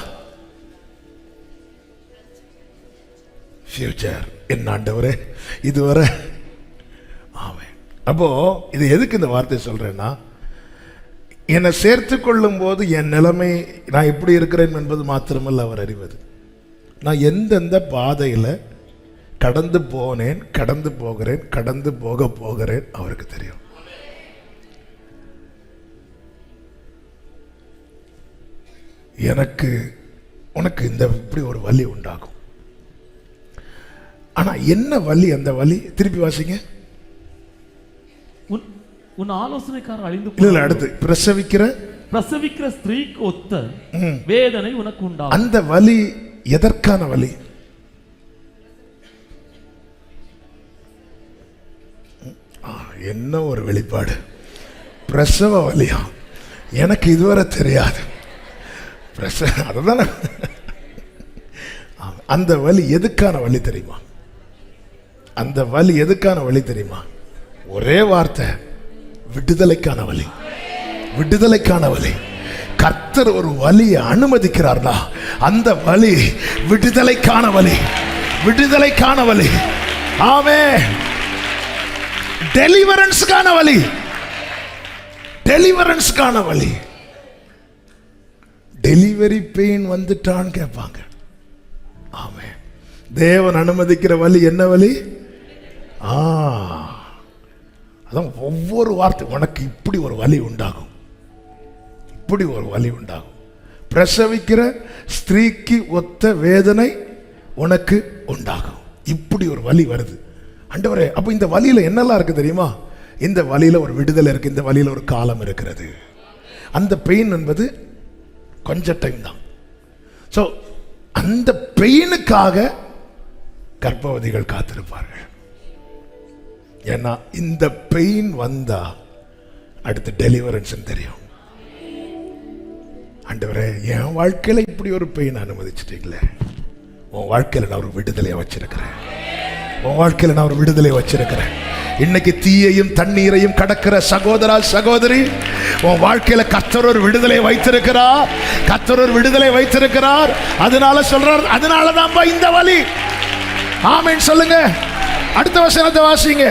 ஃபியூச்சர். என்ன ஆண்டவரே இதுவரை. ஆமென். அப்போ இது எதுக்கு இந்த வார்த்தை சொல்றேன்னா, என்னை சேர்த்து கொள்ளும் போது என் நிலைமை நான் எப்படி இருக்கிறேன் என்பது மாத்திரமல்ல அவர் அறிவது. நான் எந்தெந்த பாதையில் கடந்து போனேன், கடந்து போகிறேன், கடந்து போகிறேன் அவருக்கு தெரியும். எனக்கு உனக்கு இந்த இப்படி ஒரு வலி உண்டாகும். ஆனா என்ன வலி? அந்த வலி திருப்பி வாசிங்க. உன் ஆலோசனைக்காரர் அழிந்து இல்ல, அடுத்து பிரசவிக்கிற ஸ்திரீக்கு ஒத்த வேதனை உனக்கு உண்டாகும். அந்த வலி எதற்கான வலி? என்ன ஒரு வெளிப்பாடு! பிரசவ வலியா? எனக்கு இதுவரை தெரியாது. அதுதானே அந்த வலி எதுக்கான வலி தெரியுமா? அந்த வலி எதுக்கான வலி தெரியுமா? ஒரே வார்த்தை, விடுதலைக்கான வலி. விடுதலைக்கான வலி. கர்த்தர் ஒரு வலியை அனுமதிக்கிறார்னா அந்த வலி விடுதலைக்கான வலி. விடுதலைக்கான வலி. ஆமென். டெலிவரன்ஸ்க்கான வலி. டெலிவரன்ஸ்க்கான வலி. டெலிவரி பெயின் வந்துட்டான்னு கேட்பாங்க. ஆமென். தேவன் அனுமதிக்கிற வலி என்ன வலி? அதான் ஒவ்வொரு வார்த்தை, உனக்கு இப்படி ஒரு வலி உண்டாகும், இப்படி ஒரு வலி உண்டாகும். பிரசவிக்கிற ஸ்திரீக்கு ஒத்த வேதனை உனக்கு உண்டாகும். இப்படி ஒரு வலி வருது. ஆண்டவரே, அப்ப இந்த வலியில என்னெல்லாம் இருக்கு தெரியுமா? இந்த வலியில ஒரு விடுதலை இருக்கு, இந்த வலியில ஒரு காலம் இருக்கிறது. அந்த பெயின் என்பது கொஞ்ச டைம் தான். ஸோ அந்த பெயினுக்காக கர்ப்பவதிகள் காத்திருப்பார்கள். ஏன்னா இந்த பெயின் வந்தா அடுத்து டெலிவரன்ஸ் தெரியும். ஆண்டவரே, என் வாழ்க்கையில இப்படி ஒரு பெயின் அனுமதிச்சிட்டீங்களே, உன் வாழ்க்கையில நான் ஒரு விடுதலையை வச்சிருக்கிறேன். உன் வாழ்க்கையில நான் ஒரு விடுதலை வச்சிருக்கிறேன். இன்னைக்கு தீயையும் தண்ணீரையும் கடக்கிற சகோதரா, சகோதரி, உன் வாழ்க்கையில கர்த்தர் ஒரு விடுதலை வைத்திருக்கிறார். கர்த்தர் ஒரு விடுதலை வைத்திருக்கிறார். அதனால சொல்றார், அதனாலதான் இந்த வலி. ஆமென் சொல்லுங்க. அடுத்த வசனத்தை வாசிங்க.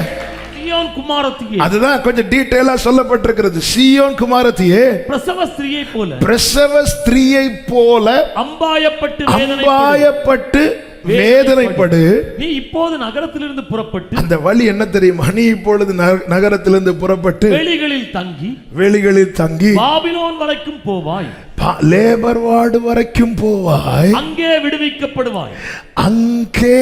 சீயோன் குமாரத்தியே, அதுதான் கொஞ்சம் டீடைலா சொல்லப்பட்டிருக்கிறது. சீயோன் குமாரத்தியே, பிரசவ ஸ்திரீயை போல, பிரசவ ஸ்திரீயை போல அம்பாயப்பட்டு வேதனைப்படு. நீ இப்போது நகரத்திலிருந்து புறப்பட்டு, அந்த வழி என்ன தெரியுமா? நீ இப்பொழுது நகரத்திலிருந்து புறப்பட்டு வெளிகளில் தங்கி பாபிலோன் வரைக்கும் போவாய். லேபர் வார்டு வரைக்கும் போவாய். அங்கே விடுவிக்கப்படுவாய். அங்கே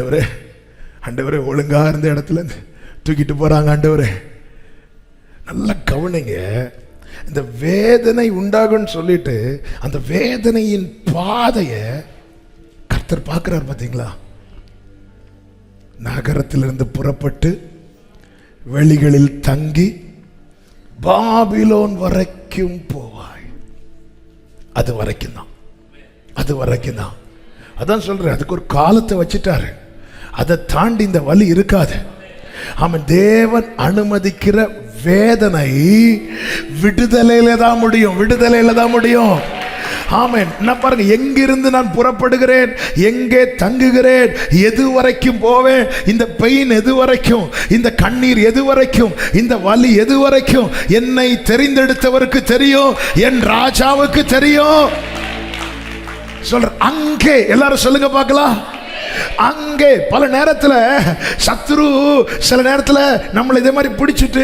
ஆண்டவரே ஆண்டவரே ஒழுங்கா இருந்த இடத்துல இருந்து தூக்கிட்டு போறாங்க. ஆண்டவரே நல்லா கவனிங்க, இந்த வேதனை உண்டாகும்னு சொல்லிட்டு அந்த வேதனையின் பாதையை கர்த்தர் பார்க்கிறார். பார்த்தீங்களா? நகரத்திலிருந்து புறப்பட்டு வெளிகளில் தங்கி பாபிலோன் வரைக்கும் போவாய். அது வரைக்கும் தான், அது வரைக்கும் தான். அதான் சொல்றேன், அதுக்கு ஒரு காலத்தை வச்சுட்டாரு. அதை தாண்டி இந்த வலி இருக்காது. அவன் தேவன் அனுமதிக்கிற வேதனை விடுதலையில தான் முடியும், விடுதலையில தான் முடியும். ஆமென். நான் பாருங்க, எங்கிருந்து நான் புறப்படுகிறேன், எங்கே தங்குகிறேன், எது வரைக்கும் போவேன், இந்த பெயின் எது வரைக்கும், இந்த கண்ணீர் எது வரைக்கும், இந்த வலி எது வரைக்கும், என்னை தெரிந்தெடுத்தவருக்கு தெரியும், என் ராஜாவுக்கு தெரியும். சொல்ற அங்கே எல்லாரும் சொல்லுங்க பார்க்கலாம். அங்கே பல நேரத்தில் சத்துரு சில நேரத்தில் நம்மளை இதே மாதிரி பிடிச்சிட்டு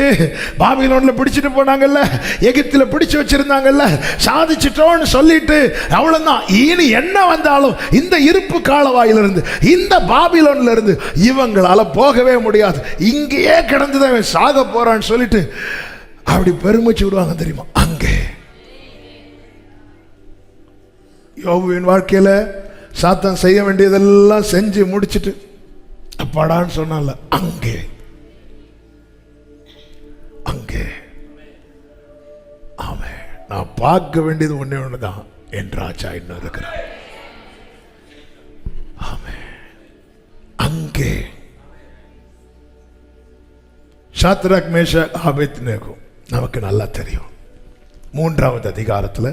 பாபிலோன்ல பிடிச்சிட்டு போனாங்கல்ல, எகிப்தில் பிடிச்சு வச்சிருந்தாங்கல்ல, சாதிச்சிட்டோன்னு சொல்லிட்டு அவ்வளவுதான், இனி என்ன வந்தாலும் இந்த இருப்பு காலவாயிலிருந்து இந்த பாபிலோன்ல இருந்து இவங்களால போகவே முடியாது, இங்கேயே கிடந்துதான் சாக போறான்னு சொல்லிட்டு அப்படி பெருமிச்சு விடுவாங்க தெரியுமா? அங்கே யோபுவின் வாழ்க்கையில சாத்தான் செய்ய வேண்டியதெல்லாம் செஞ்சு முடிச்சிட்டு அப்பாடான்னு சொன்னால அங்கே அங்கே ஆமென். நான் பார்க்க வேண்டியது ஒண்ணே ஒண்ணுதான், என் ராஜா இன்னும் இருக்கிறார். ஆமென். அங்கே சாத்ராக் மேஷாக் ஆபேத்நேகோ நமக்கு நல்லா தெரியும். 3வது அதிகாரத்தில்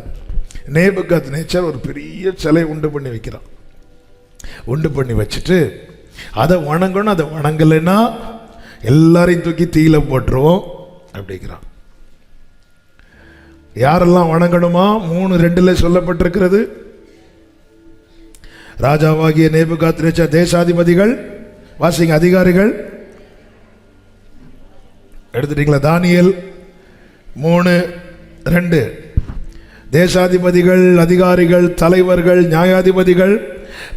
நேபுகாத்நேச்சர் ஒரு பெரிய சிலை உண்டு பண்ணி வைக்கிறான். உண்டு பண்ணி வச்சுட்டு அதை வணங்கணும், அதை வணங்கலைன்னா எல்லாரையும் தூக்கி தீயில போட்டுருவோம் அப்படிங்கிறான். யாரெல்லாம் வணங்கணுமா? 3:2 சொல்லப்பட்டிருக்கிறது. ராஜாவாகிய நேபுகாத்நேச்சர், தேசாதிபதிகள், வாசிங்க, அதிகாரிகள் எடுத்துட்டீங்களா? தானியேல் 3:2. தேசாதிபதிகள், அதிகாரிகள், தலைவர்கள், நியாயாதிபதிகள்,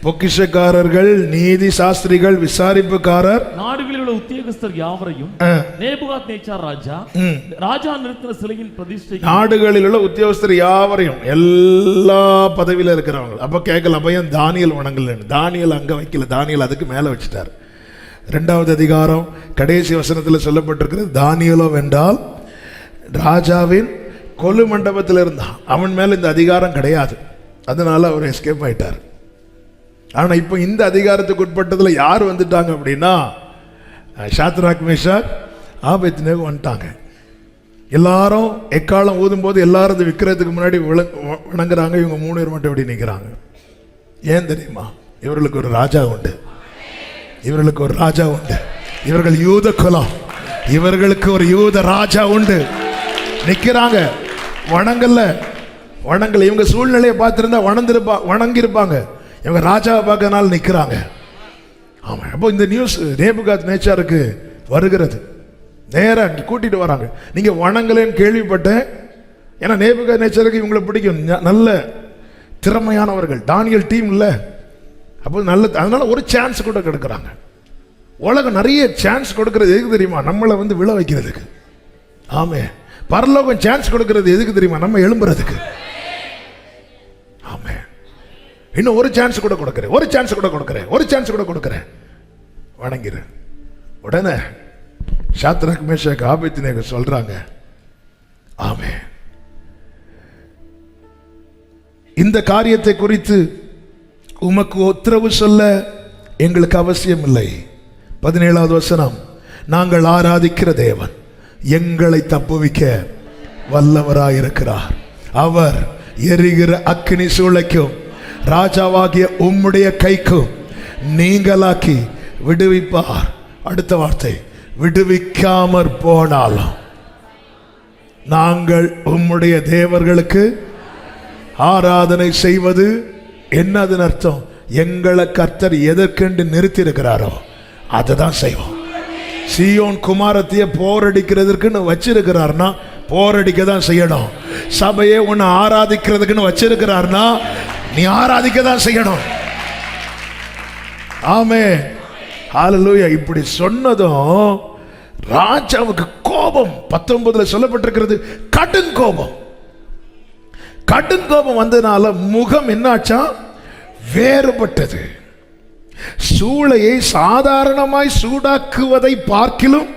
பொக்கிஷக்காரர்கள், நீதி சாஸ்திரிகள், விசாரிப்புக்காரர், நாடுகளில் உள்ள உத்தியோகஸ்தர் யாவரையும் நேபுகாத்நேச்சார் ராஜா நிறுத்தின சிலையின் பிரதிஷ்டை, நாடுகளில் உள்ள உத்தியோகஸ்தர் யாவரையும், எல்லா பதவியில இருக்கிறவங்க. அப்ப கேட்கல பையன் தானியல் வணங்கல, தானியல் அங்க வைக்கல, தானியல் அதுக்கு மேல வச்சுட்டார். 2வது அதிகாரம் கடைசி வசனத்தில் சொல்லப்பட்டிருக்கிறது, தானியலோ வென்றால் ராஜாவின் கொலு மண்டபத்தில் இருந்தான், அவன் மேல இந்த அதிகாரம் கிடையாது, அதனால அவர் எஸ்கேப் ஆயிட்டார். ஆனா இப்போ இந்த அதிகாரத்துக்கு உட்பட்டதுல யார் வந்துட்டாங்க அப்படின்னா, சாத்ராக் மேஷாக் ஆபேத்நேகோ வந்துட்டாங்க. எல்லாரும் எக்காலம் ஊதும் போது எல்லாரும் இந்த விக்கிரத்துக்கு முன்னாடி வணங்குறாங்க. இவங்க 3 பேர் மட்டும் எப்படி நிற்கிறாங்க? ஏன் தெரியுமா? இவர்களுக்கு ஒரு ராஜா உண்டு, இவர்களுக்கு ஒரு ராஜா உண்டு. இவர்கள் யூத குலம், இவர்களுக்கு ஒரு யூத ராஜா உண்டு. நிற்கிறாங்க, வணங்கல. இவங்க சூழ்நிலையை பார்த்திருந்தா வணங்கிருப்பாங்க. இவங்க ராஜாவை பார்க்கறதுனால நிற்கிறாங்க. ஆமா. அப்போ இந்த நியூஸ் நேபுகாத்நேச்சாருக்கு வருகிறது, நேரா கூட்டிட்டு வராங்க. நீங்க வணங்கலன்னு கேள்விப்பட்டேன். ஏன்னா நேபுகாத்நேச்சாருக்கு இவங்களை பிடிக்கும், நல்ல திறமையானவர்கள், தானியல் டீம் இல்ல. அப்போ நல்ல, அதனால ஒரு சான்ஸ் கூட கொடுக்குறாங்க. உலகம் நிறைய சான்ஸ் கொடுக்கறது எதுக்கு தெரியுமா? நம்மளை விழ வைக்கிறதுக்கு. ஆமே. பரலோகம் சான்ஸ் கொடுக்கிறது எதுக்கு தெரியுமா? நம்ம எழும்புறதுக்கு. ஆமே. இன்னும் ஒரு சான்ஸ் கூட கொடுக்கிறேன், ஒரு சான்ஸ் கூட கொடுக்கிறேன், ஒரு சான்ஸ் கூட கொடுக்கிறேன், வணங்கிறேன். உடனே சாத்ராக் மேஷாக் ஆபேத்நேகோ சொல்றாங்க, ஆமே, இந்த காரியத்தை குறித்து உமக்கு உத்தரவு சொல்ல எங்களுக்கு அவசியம் இல்லை. 17வது வசனம், நாங்கள் ஆராதிக்கிற தேவன் எங்களை தப்புவிக்க வல்லவராயிருக்கிறார். அவர் எரிகிற அக்கினி சூளைக்கும் ராஜாவாகிய உம்முடைய கைக்கும் நீங்களாக்கி விடுவிப்பார். அடுத்த வார்த்தை, விடுவிக்காமற் போனாலும் நாங்கள் உம்முடைய தேவர்களுக்கு ஆராதனை செய்வது என்னதுன்னு அர்த்தம்? எங்களை கர்த்தர் எதற்கென்று நிறுத்தி இருக்கிறாரோ அதை தான் செய்வோம். சீயோன் குமாரத்திய போரடிக்கிறதுக்குன்னு வச்சிருக்கிறார்னா போரடிக்க தான் செய்யணும். சபையை உன்னை ஆராதிக்கிறதுக்குன்னு வச்சிருக்கிறார்னா நீ ஆராதிக்க தான் செய்யணும். ஆமே. ஹalleluya. இப்படி சொன்னதும் ராஜாவுக்கு கோபம். 19 சொல்லப்பட்டிருக்கிறது, கடும் கோபம். கடும் கோபம் வந்ததுனால முகம் என்னாச்சா? வேறுபட்டது. சூளையை சாதாரணமாய் சூடாக்குவதை பார்க்கிலும்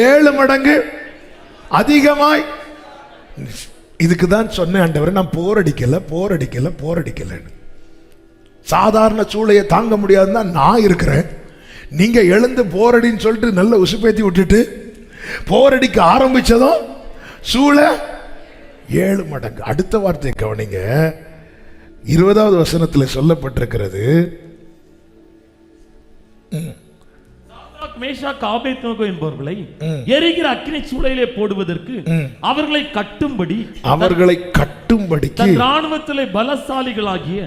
7 மடங்கு அதிகமாய். இதுக்கு தான் சொன்னேன், ஆண்டவரே நான் போர் அடிக்கல. சாதாரண சூளையை தாங்க முடியாதுன்னா நான் இருக்கிறேன். நீங்க எழுந்து போரடின்னு சொல்லிட்டு நல்ல உசுப்பேத்தி விட்டுட்டு போரடிக்க ஆரம்பிச்சதும் சூளை 7 மடங்கு. அடுத்த வார்த்தையை கவனிங்க. 20வது வசனத்தில் சொல்லப்பட்டிருக்கிறது, மேஷாக் ஆபேத்நேகோ என்பவர்களை எரிகிற அக்கினி சூளையிலே போடுவதற்கு அவர்களை கட்டும்படி தன் ராணுவத்திலே பலசாலிகளாகிய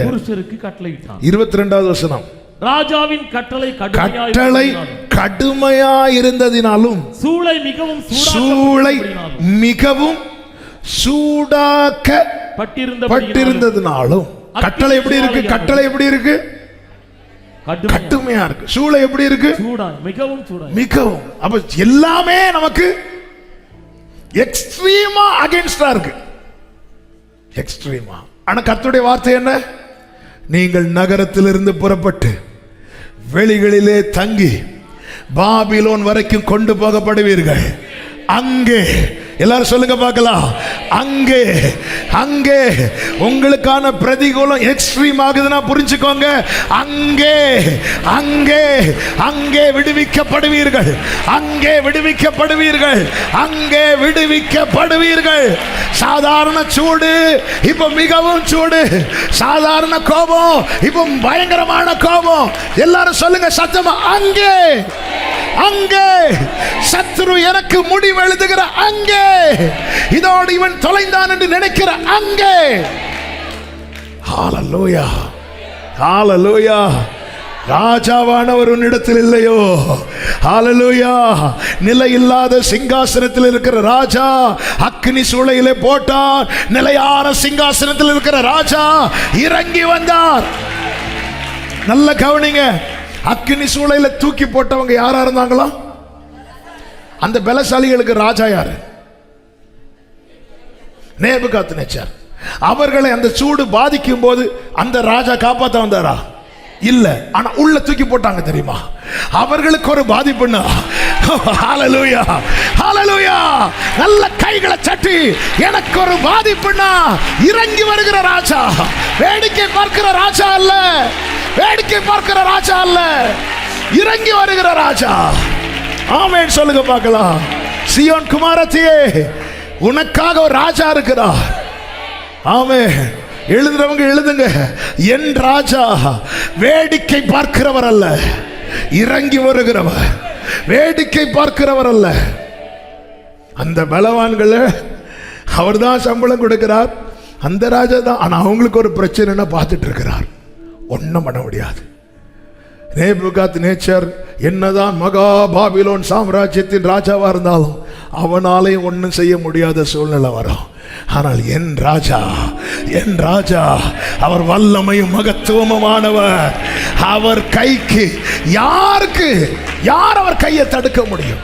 புருஷருக்கு கட்டளையிட்டான். 22வது வசனம், ராஜாவின் கட்டளை கடுமையாயிருந்ததினாலும் சூளை மிகவும் சூடாக்கப்பட்டிருந்ததினாலும். கட்டளை எப்படி இருக்கு? கடுமையா இருக்கு. சூளை எப்படி இருக்கு? மிகவும். அப்ப எல்லாமே நமக்கு எக்ஸ்ட்ரீமா அகைன்ஸ்டா இருக்கு. எக்ஸ்ட்ரீமா. ஆனா கர்த்தருடைய வார்த்தை என்ன? நீங்கள் நகரத்திலிருந்து புறப்பட்டு வெளிகளிலே தங்கி பாபிலோன் வரைக்கும் கொண்டு போகப்படுவீர்கள். அங்கே எல்லாரும் சொல்லுங்க பார்க்கலாம். அங்கே உங்களுக்கான பிரதிகூலம் எக்ஸ்ட்ரீம் ஆகுதுன்னா புரிஞ்சுக்கோங்க. அங்கே விடுவிக்கப்படுவீர்கள். சாதாரண சூடு இப்ப மிகவும் சூடு, சாதாரண கோபம் இப்ப பயங்கரமான கோபம். எல்லாரும் சொல்லுங்க சத்தமா, அங்கே சத்ரு எனக்கு முடிவு எழுதுகிற அங்கே, இதோடு இவன் தொலைந்தான் என்று நினைக்கிற அங்கே. ஹalleluya, ஹalleluya. ராஜாவானவர் உன்னிடத்தில் இல்லையோ? ஹalleluya. நிலை இல்லாத சிங்காசனத்தில் இருக்கிற ராஜா அக்னி சூளையிலே போட்டார். நிலையான சிங்காசனத்தில் இருக்கிற ராஜா இறங்கி வந்தார். நல்ல கவனிங்க. அக்னி சூளையில தூக்கி போட்டவங்க யாரா இருந்தாங்களா? அந்த பலசாலிகளுக்கு ராஜா யாரு? நேபுகாத்நேச்சார். அவர்களை அந்த சூடு பாதிக்கும் போது அந்த ராஜா காப்பாற்ற வந்தாரா? இல்ல. ஆனா உள்ள தூக்கி போட்டாங்க தெரியுமா? அவர்களுக்கு ஒரு பாதிப்புன்னா ஹalleluya, ஹalleluya. நல்ல கைகளை தட்டி, எனக்கு ஒரு பாதிப்புன்னா இறங்கி வருகிற ராஜா, வேடிக்கை பார்க்கிற ராஜா அல்ல, இறங்கி வருகிற ராஜா. ஆமென் சொல்லுங்க பார்க்கலாம். சியோன் குமாரத்தியே, உனக்காக ஒரு ராஜா இருக்கிறார். ஆமென். எழுதுறவங்க எழுதுங்க. என் ராஜா வேடிக்கை பார்க்கிறவர் அல்ல, இறங்கி வருகிறவர். வேடிக்கை பார்க்கிறவர் அல்ல. அந்த பலவான்களை அவர் தான் சம்பளம் கொடுக்கிறார். அந்த ராஜா தான். ஆனா அவங்களுக்கு ஒரு பிரச்சனைனா பார்த்துட்டு இருக்கிறார். ஒன்றும் பண்ண முடியாது. நேபுகாத்நேச்சர் என்னதான் மகா பாபிலோன் சாம்ராஜ்யத்தின் ராஜாவா இருந்தாலும் அவனாலையும் ஒன்றும் செய்ய முடியாத சூழ்நிலை வரும். ஆனால் என் ராஜா அவர் வல்லமையும் மகத்துவமானவர். அவர் கைக்கு யார் அவர் கையை தடுக்க முடியும்?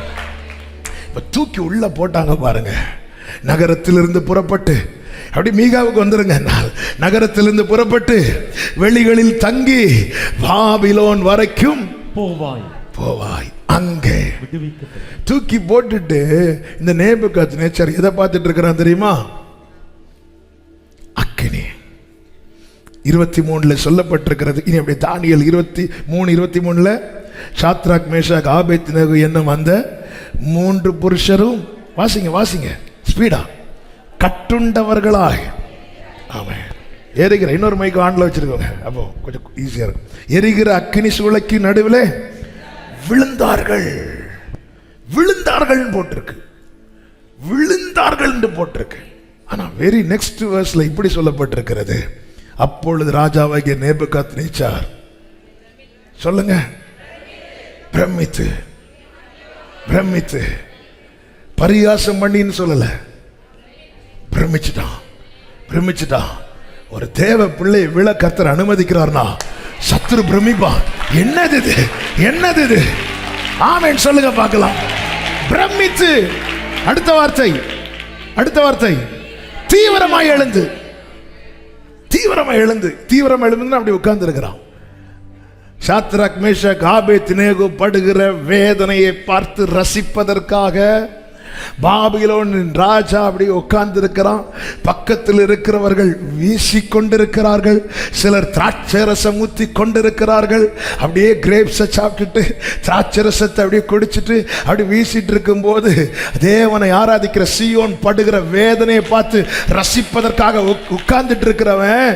இப்ப தூக்கி உள்ள போட்டாங்க பாருங்க. நகரத்திலிருந்து புறப்பட்டு அப்படி மீகாவுக்கு வந்துருங்க. நகரத்திலிருந்து புறப்பட்டு வெளிகளில் தங்கி பாபிலோன் வரைக்கும் போவாய். அங்கே தூக்கி போட்டுட்டு இந்த நேபுகாத்நேச்சர் எதை பார்த்துட்டு இருக்கிறான் தெரியுமா? அக்கினி. 23 சொல்லப்பட்டிருக்கிறது. இனி அப்படி தானியேல் 23 சாத்ராக் மேஷாக் ஆபேத்நேகோ என்னும் அந்த 3 புருஷரும் வாசிங்க ஸ்பீடா கட்டுண்டவர்களாய். ஆமென். எரிகிற இன்னொரு மைக்கு ஆன்ல வச்சிருக்கோங்க, அப்போ கொஞ்சம் ஈஸியா இருக்கும். எரிகிற அக்கினி சூளைக்கு நடுவில் விழுந்தார்கள் போட்டிருக்கு. ஆனா வெரி நெக்ஸ்ட் வெர்ஸ்ல இப்படி சொல்லப்பட்டிருக்கிறது, அப்பொழுது ராஜாவாகிய நேபுகாத்நேச்சார் சொல்லுங்க பிரமித்து பரியாசம் பண்ணின்னு சொல்லல, பிரமிச்சுட்டான். ஒரு தேவ பிள்ளை விழ கர்த்தர் அனுமதிக்கிறார்னா சத்துரு பிரமிப்பா, என்னது இது, என்னது இது? ஆமென் சொல்லுங்க பார்க்கலாம். பிரமித்து. அடுத்த வார்த்தை, அடுத்த வார்த்தை, தீவிரமாய் எழுந்து. தீவிரமாய் எழுந்து. தீவிரமா எழுந்து அப்படி உட்கார்ந்து இருக்கிறான். சாத்ராக் மேஷாக் ஆபேத்நேகோ படுகிற வேதனையை பார்த்து ரசிப்பதற்காக பாபிலோனின் ராஜா அப்படி உட்கார்ந்து இருக்கிறான். பக்கத்தில் இருக்கிறவர்கள் வீசிக்கொண்டிருக்கிறார்கள். சிலர் திராட்சை ரசம் ஊத்தி கொண்டிருக்கிறார்கள். அப்படியே கிரேப்ஸை சாப்பிட்டுட்டு திராட்சை ரசத்தை அப்படியே குடிச்சிட்டு அப்படி வீசிட்டு இருக்கும் போது தேவனை ஆராதிக்கிற சீயோன் படுகிற வேதனையை பார்த்து ரசிப்பதற்காக உட்கார்ந்துட்டு இருக்கிறவன்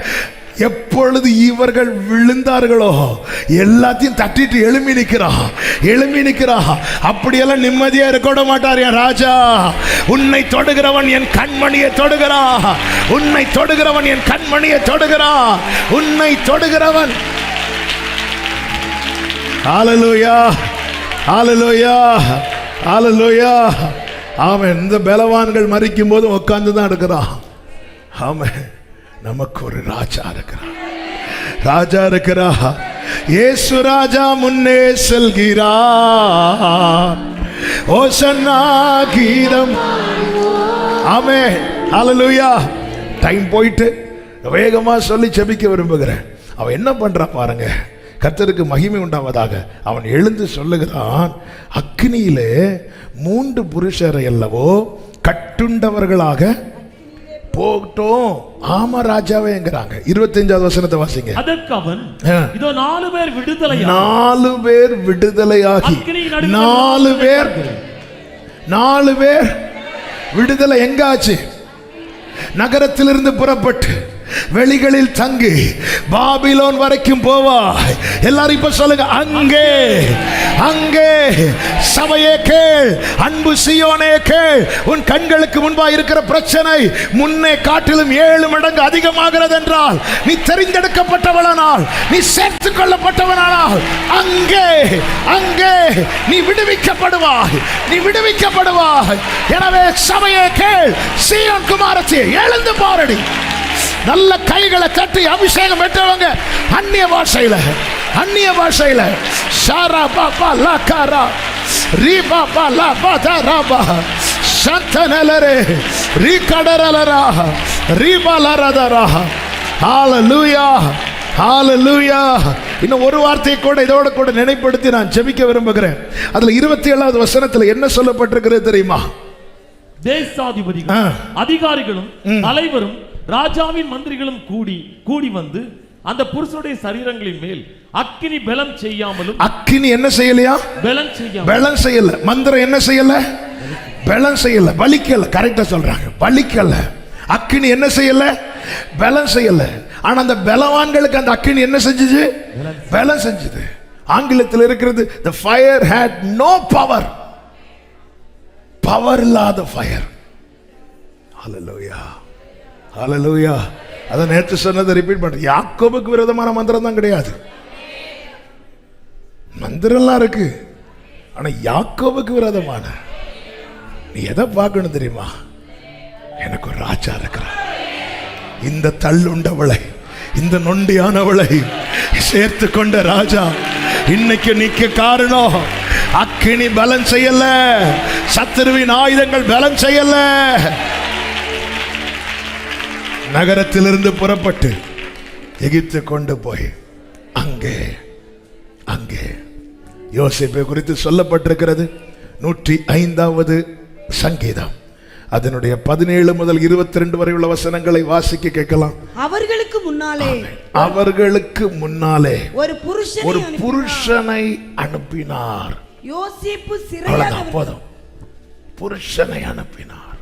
எப்பொழுது இவர்கள் விழுந்தார்களோ எல்லாத்தையும் தட்டிட்டு எழும்பி நிற்கிறான், எழும்பி நிற்கிறான். அப்படியெல்லாம் நிம்மதியா இருக்க மாட்டார் என் ராஜா. உன்னை தொடுகிறவன் என் கண்மணியை தொடுகிறான். உன்னை தொடுகிறவன் என் கண்மணியை தொடுகிறான். உன்னை தொடுகிறவன். ஹல்லேலூயா, ஹல்லேலூயா, ஹல்லேலூயா. ஆமென். இந்த பலவான்கள் மரிக்கும் போது உட்கார்ந்து தான் இருக்கிறான். ஆமென். நமக்கு ஒரு ராஜா இருக்கிறார், ராஜா இருக்கிறார். இயேசு ராஜா முன்னே செல்கிறார். ஓசன்னா கீதம். ஆமென், ஹல்லேலூயா. டைம் போயிட்டு வேகமா சொல்லி ஜெபிக்க விரும்புகிறேன். அவன் என்ன பண்றான் பாருங்க. கர்த்தருக்கு மகிமை உண்டாவதாக. அவன் எழுந்து சொல்லுகிறான், அக்னியிலே 3 புருஷரை அல்லவோ கட்டுண்டவர்களாக போகட்டும். ஆமா ராஜாவேங்கிறாங்க. 25வது வசனத்தை வாசிங்க. அதற்கு அவன், இதோ 4 பேர் விடுதலையாகி, 4 பேர் விடுதலையாகி, 4 பேர் விடுதலை எங்காச்சு? நகரத்திலிருந்து புறப்பட்டு வெளிகளில் தங்கி பாபிலோன் வரைக்கும் போவாய். எல்லாரும் இப்ப சொல்லுங்க, அங்கே, அங்கே. சபையே கேள், அன்பு சீயோனே கேள். உன் கண்களுக்கு முன்பா இருக்கிற பிரச்சனை முன்னே காட்டிலும் 7 மடங்கு அதிகமாகிறது என்றால், நீ தெரிந்தெடுக்கப்பட்டவனானால், நீ சேர்த்துக் கொள்ளப்பட்டவனானால், அங்கே, அங்கே நீ விடுவிக்கப்படுவாய், நீ விடுவிக்கப்படுவாய். எனவே சபையே கேள், சீயோன் குமாரத்தி எழுந்து பாரடி. நல்ல கைகளை தட்டி அபிஷேகம் பெற்றவங்க அந்நிய பாஷையில, அந்நிய பாஷையில ஷாரா பாபா லகாரா ரீபாபா லாபாதா ராபா சந்தனலரே ரீகடரலரா ரீபாலரதரா. ஹல்லேலூயா, ஹல்லேலூயா. இன்னும் ஒரு வார்த்தையை கூட இதோட கூட நினைப்படுத்தி நான் ஜெபிக்க விரும்புகிறேன். அதுல 27வது வசனத்துல என்ன சொல்லப்பட்டிருக்கிறது தெரியுமா? தேசாதிபதிகளும் அதிகாரிகளும் தலைவரும் ராஜாவின் மந்திரிகளும் கூடி வந்து அந்த புருஷனுடைய சரீரங்களின் மேல் அக்கினி பலம் செய்யாமலும். அக்கினி என்ன செய்யலையா? பலம் செய்யல. மந்திரம் என்ன செய்யல? பலம் செய்யல, பலிக்கல. கரெக்டா சொல்றாங்க, பலிக்கல. அக்கினி என்ன செய்யல? பலம் செய்யல. ஆனா அந்த பலவான்களுக்கு அந்த அக்கினி என்ன செஞ்சது? பலம் செஞ்சது. ஆங்கிலத்தில் இருக்கிறது, the fire had no power. Power இல்லாத ஃபயர். ஹல்லேலூயா, ஹல்லேலூயா. அத நேற்று சொன்னதை ரிப்பீட் பண்றேன். யாக்கோபுக்கு விரோதமான மந்திரம் தான் கிடையாது. மந்திரம்லாம் இருக்கு, ஆனா யாக்கோபுக்கு விரோதமான. நீ எதை பார்க்கணும் தெரியுமா? எனக்கு ஒரு ராஜா இருக்கிறார். இந்த தள்ளுண்டவளை, இந்த நொண்டியானவளை சேர்த்து கொண்ட ராஜா இன்னைக்கு நிக்க காரணம். அக்கினி பலன் செய்யல, சத்துருவின் ஆயுதங்கள் பலன் செய்யல. நகரத்திலிருந்து புறப்பட்டு எகிப்து கொண்டு போய் அங்கே, அங்கே யோசேப்பை குறித்து சொல்லப்பட்டிருக்கிறது. 105வது சங்கீதம் அதனுடைய 17 முதல் 22 வரை உள்ள வசனங்களை வாசிக்க கேட்கலாம். அவர்களுக்கு முன்னாலே, அவர்களுக்கு முன்னாலே ஒரு புருஷனை அனுப்பினார். யோசேப்பு சிறையாக போதும். புருஷனை அனுப்பினார்,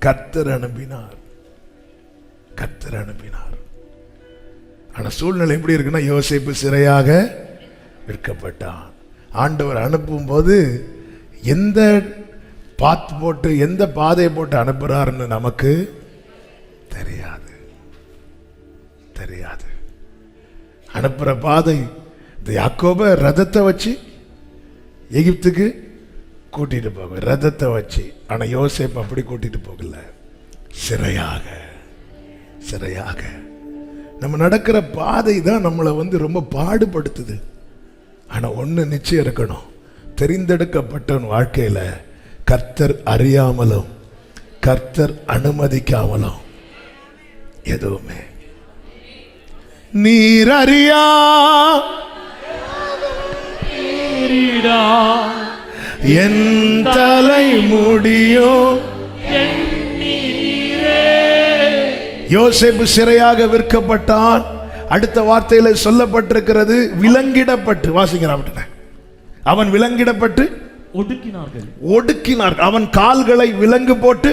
கர்த்தர் அனுப்பினார், கர்த்தர் அனுப்பினார். ஆனா சூழ்நிலை எப்படி இருக்குன்னா, யோசேப்பு சிறையாக விற்கப்பட்டான். ஆண்டவர் அனுப்பும் போது எந்த பாத் போட்டு, எந்த பாதையை போட்டு அனுப்புறாருன்னு நமக்கு தெரியாது, தெரியாது. அனுப்புற பாதை இந்த யாக்கோப ரதத்தை வச்சு எகிப்துக்கு கூட்டிட்டு போக, ரதத்தை வச்சு. ஆனா யோசேப்பு அப்படி கூட்டிட்டு போகல, சிறையாக, சிறையாக. நம்ம நடக்கிற பாதை தான் நம்மளை ரொம்ப பாடுபடுத்துது. ஆனா ஒண்ணு நிச்சயம் இருக்கணும், தெரிந்தெடுக்கப்பட்டவன் வாழ்க்கையில கர்த்தர் அறியாமலும் கர்த்தர் அனுமதிக்காமலும் எதுவுமே நீர் அறியா என் தலை முடியும். யோசேப்பு சிறையாக விற்கப்பட்டான். அடுத்த வார்த்தையில சொல்லப்பட்டிருக்கிறது விலங்கிடப்பட்டு. வாசிக்கிறான், அவன் விலங்கிடப்பட்டு ஒடுக்கினார்கள். அவன் கால்களை விலங்கு போட்டு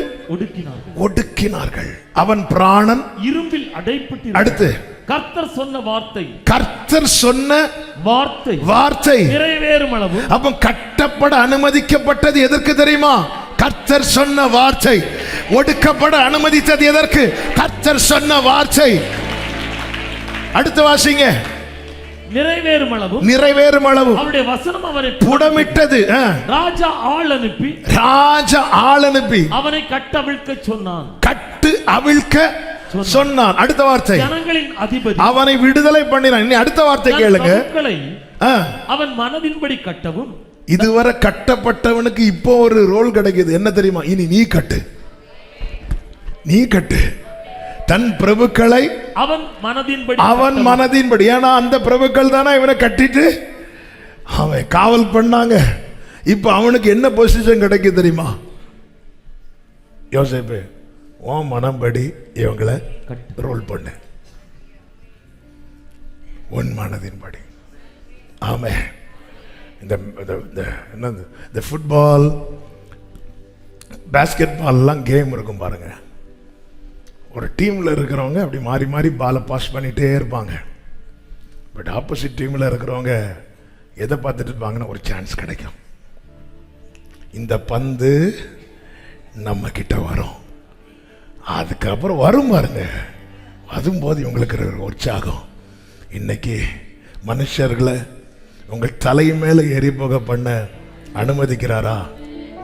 ஒடுக்கினார்கள். அவன் பிராணன் இரும்பில் அடைப்பட்டு. அடுத்து கர்த்தர் சொன்ன வார்த்தை நிறைவேறும் அளவு. அப்ப கட்டப்பட அனுமதிக்கப்பட்டது எதற்கு தெரியுமா? கர்த்தர் சொன்ன வார்த்தை. ஒடுக்கப்பட அனுமதித்தது எதற்கு? கர்த்தர் சொன்ன வார்த்தை. அடுத்து வாசிங்க. நிறைவேறும் அளவு அவருடைய வசனம் அவரை புடமிட்டது. ராஜா ஆள் அனுப்பி அவனை கட்டு அவிழ்க்க சொன்னான். அடுத்த வார்த்தை ஜனங்களின் அதிபதி அவனை விடுதலை பண்ணினான். இனி அடுத்த வார்த்தை கேளுங்க. அவன் மனதின்படி கட்டவும். இதுவரை கட்டப்பட்டவனுக்கு இப்போ ஒரு ரோல் கிடைக்குது. என்ன தெரியுமா? இனி நீ கட்டு தன் பிரபுக்களை அவன் மனதின்படி. ஏன்னா அந்த பிரபுக்கள் தானே இவனை கட்டிட்டு அவன் காவல் பண்ணாங்க. இப்ப அவனுக்கு என்ன பொசிஷன் கிடைக்குது தெரியுமா? யோசேப்பு, உன் மனம்படி இவங்களை ரோல் பண்ணு, உன் மனதின்படி. ஆமே. இந்த ஃபுட்பால், பாஸ்கெட் பால்லாம் கேம் இருக்கும் பாருங்க. ஒரு டீம்ல இருக்கிறவங்க அப்படி மாறி மாறி பாலை பாஸ் பண்ணிட்டே இருப்பாங்க. பட் ஆப்போசிட் டீம்ல இருக்கிறவங்க எதை பார்த்துட்டு இருப்பாங்கன்னா, ஒரு சான்ஸ் கிடைக்கும், இந்த பந்து நம்ம கிட்ட வரும், அதுக்கப்புறம் வரும் பாருங்க. வரும்போது உங்களுக்கு இருக்கிற உற்சாகம். இன்னைக்கு மனுஷர்களை உங்கள் தலை மேல ஏறி போக பண்ண அனுமதிக்கிறாரா?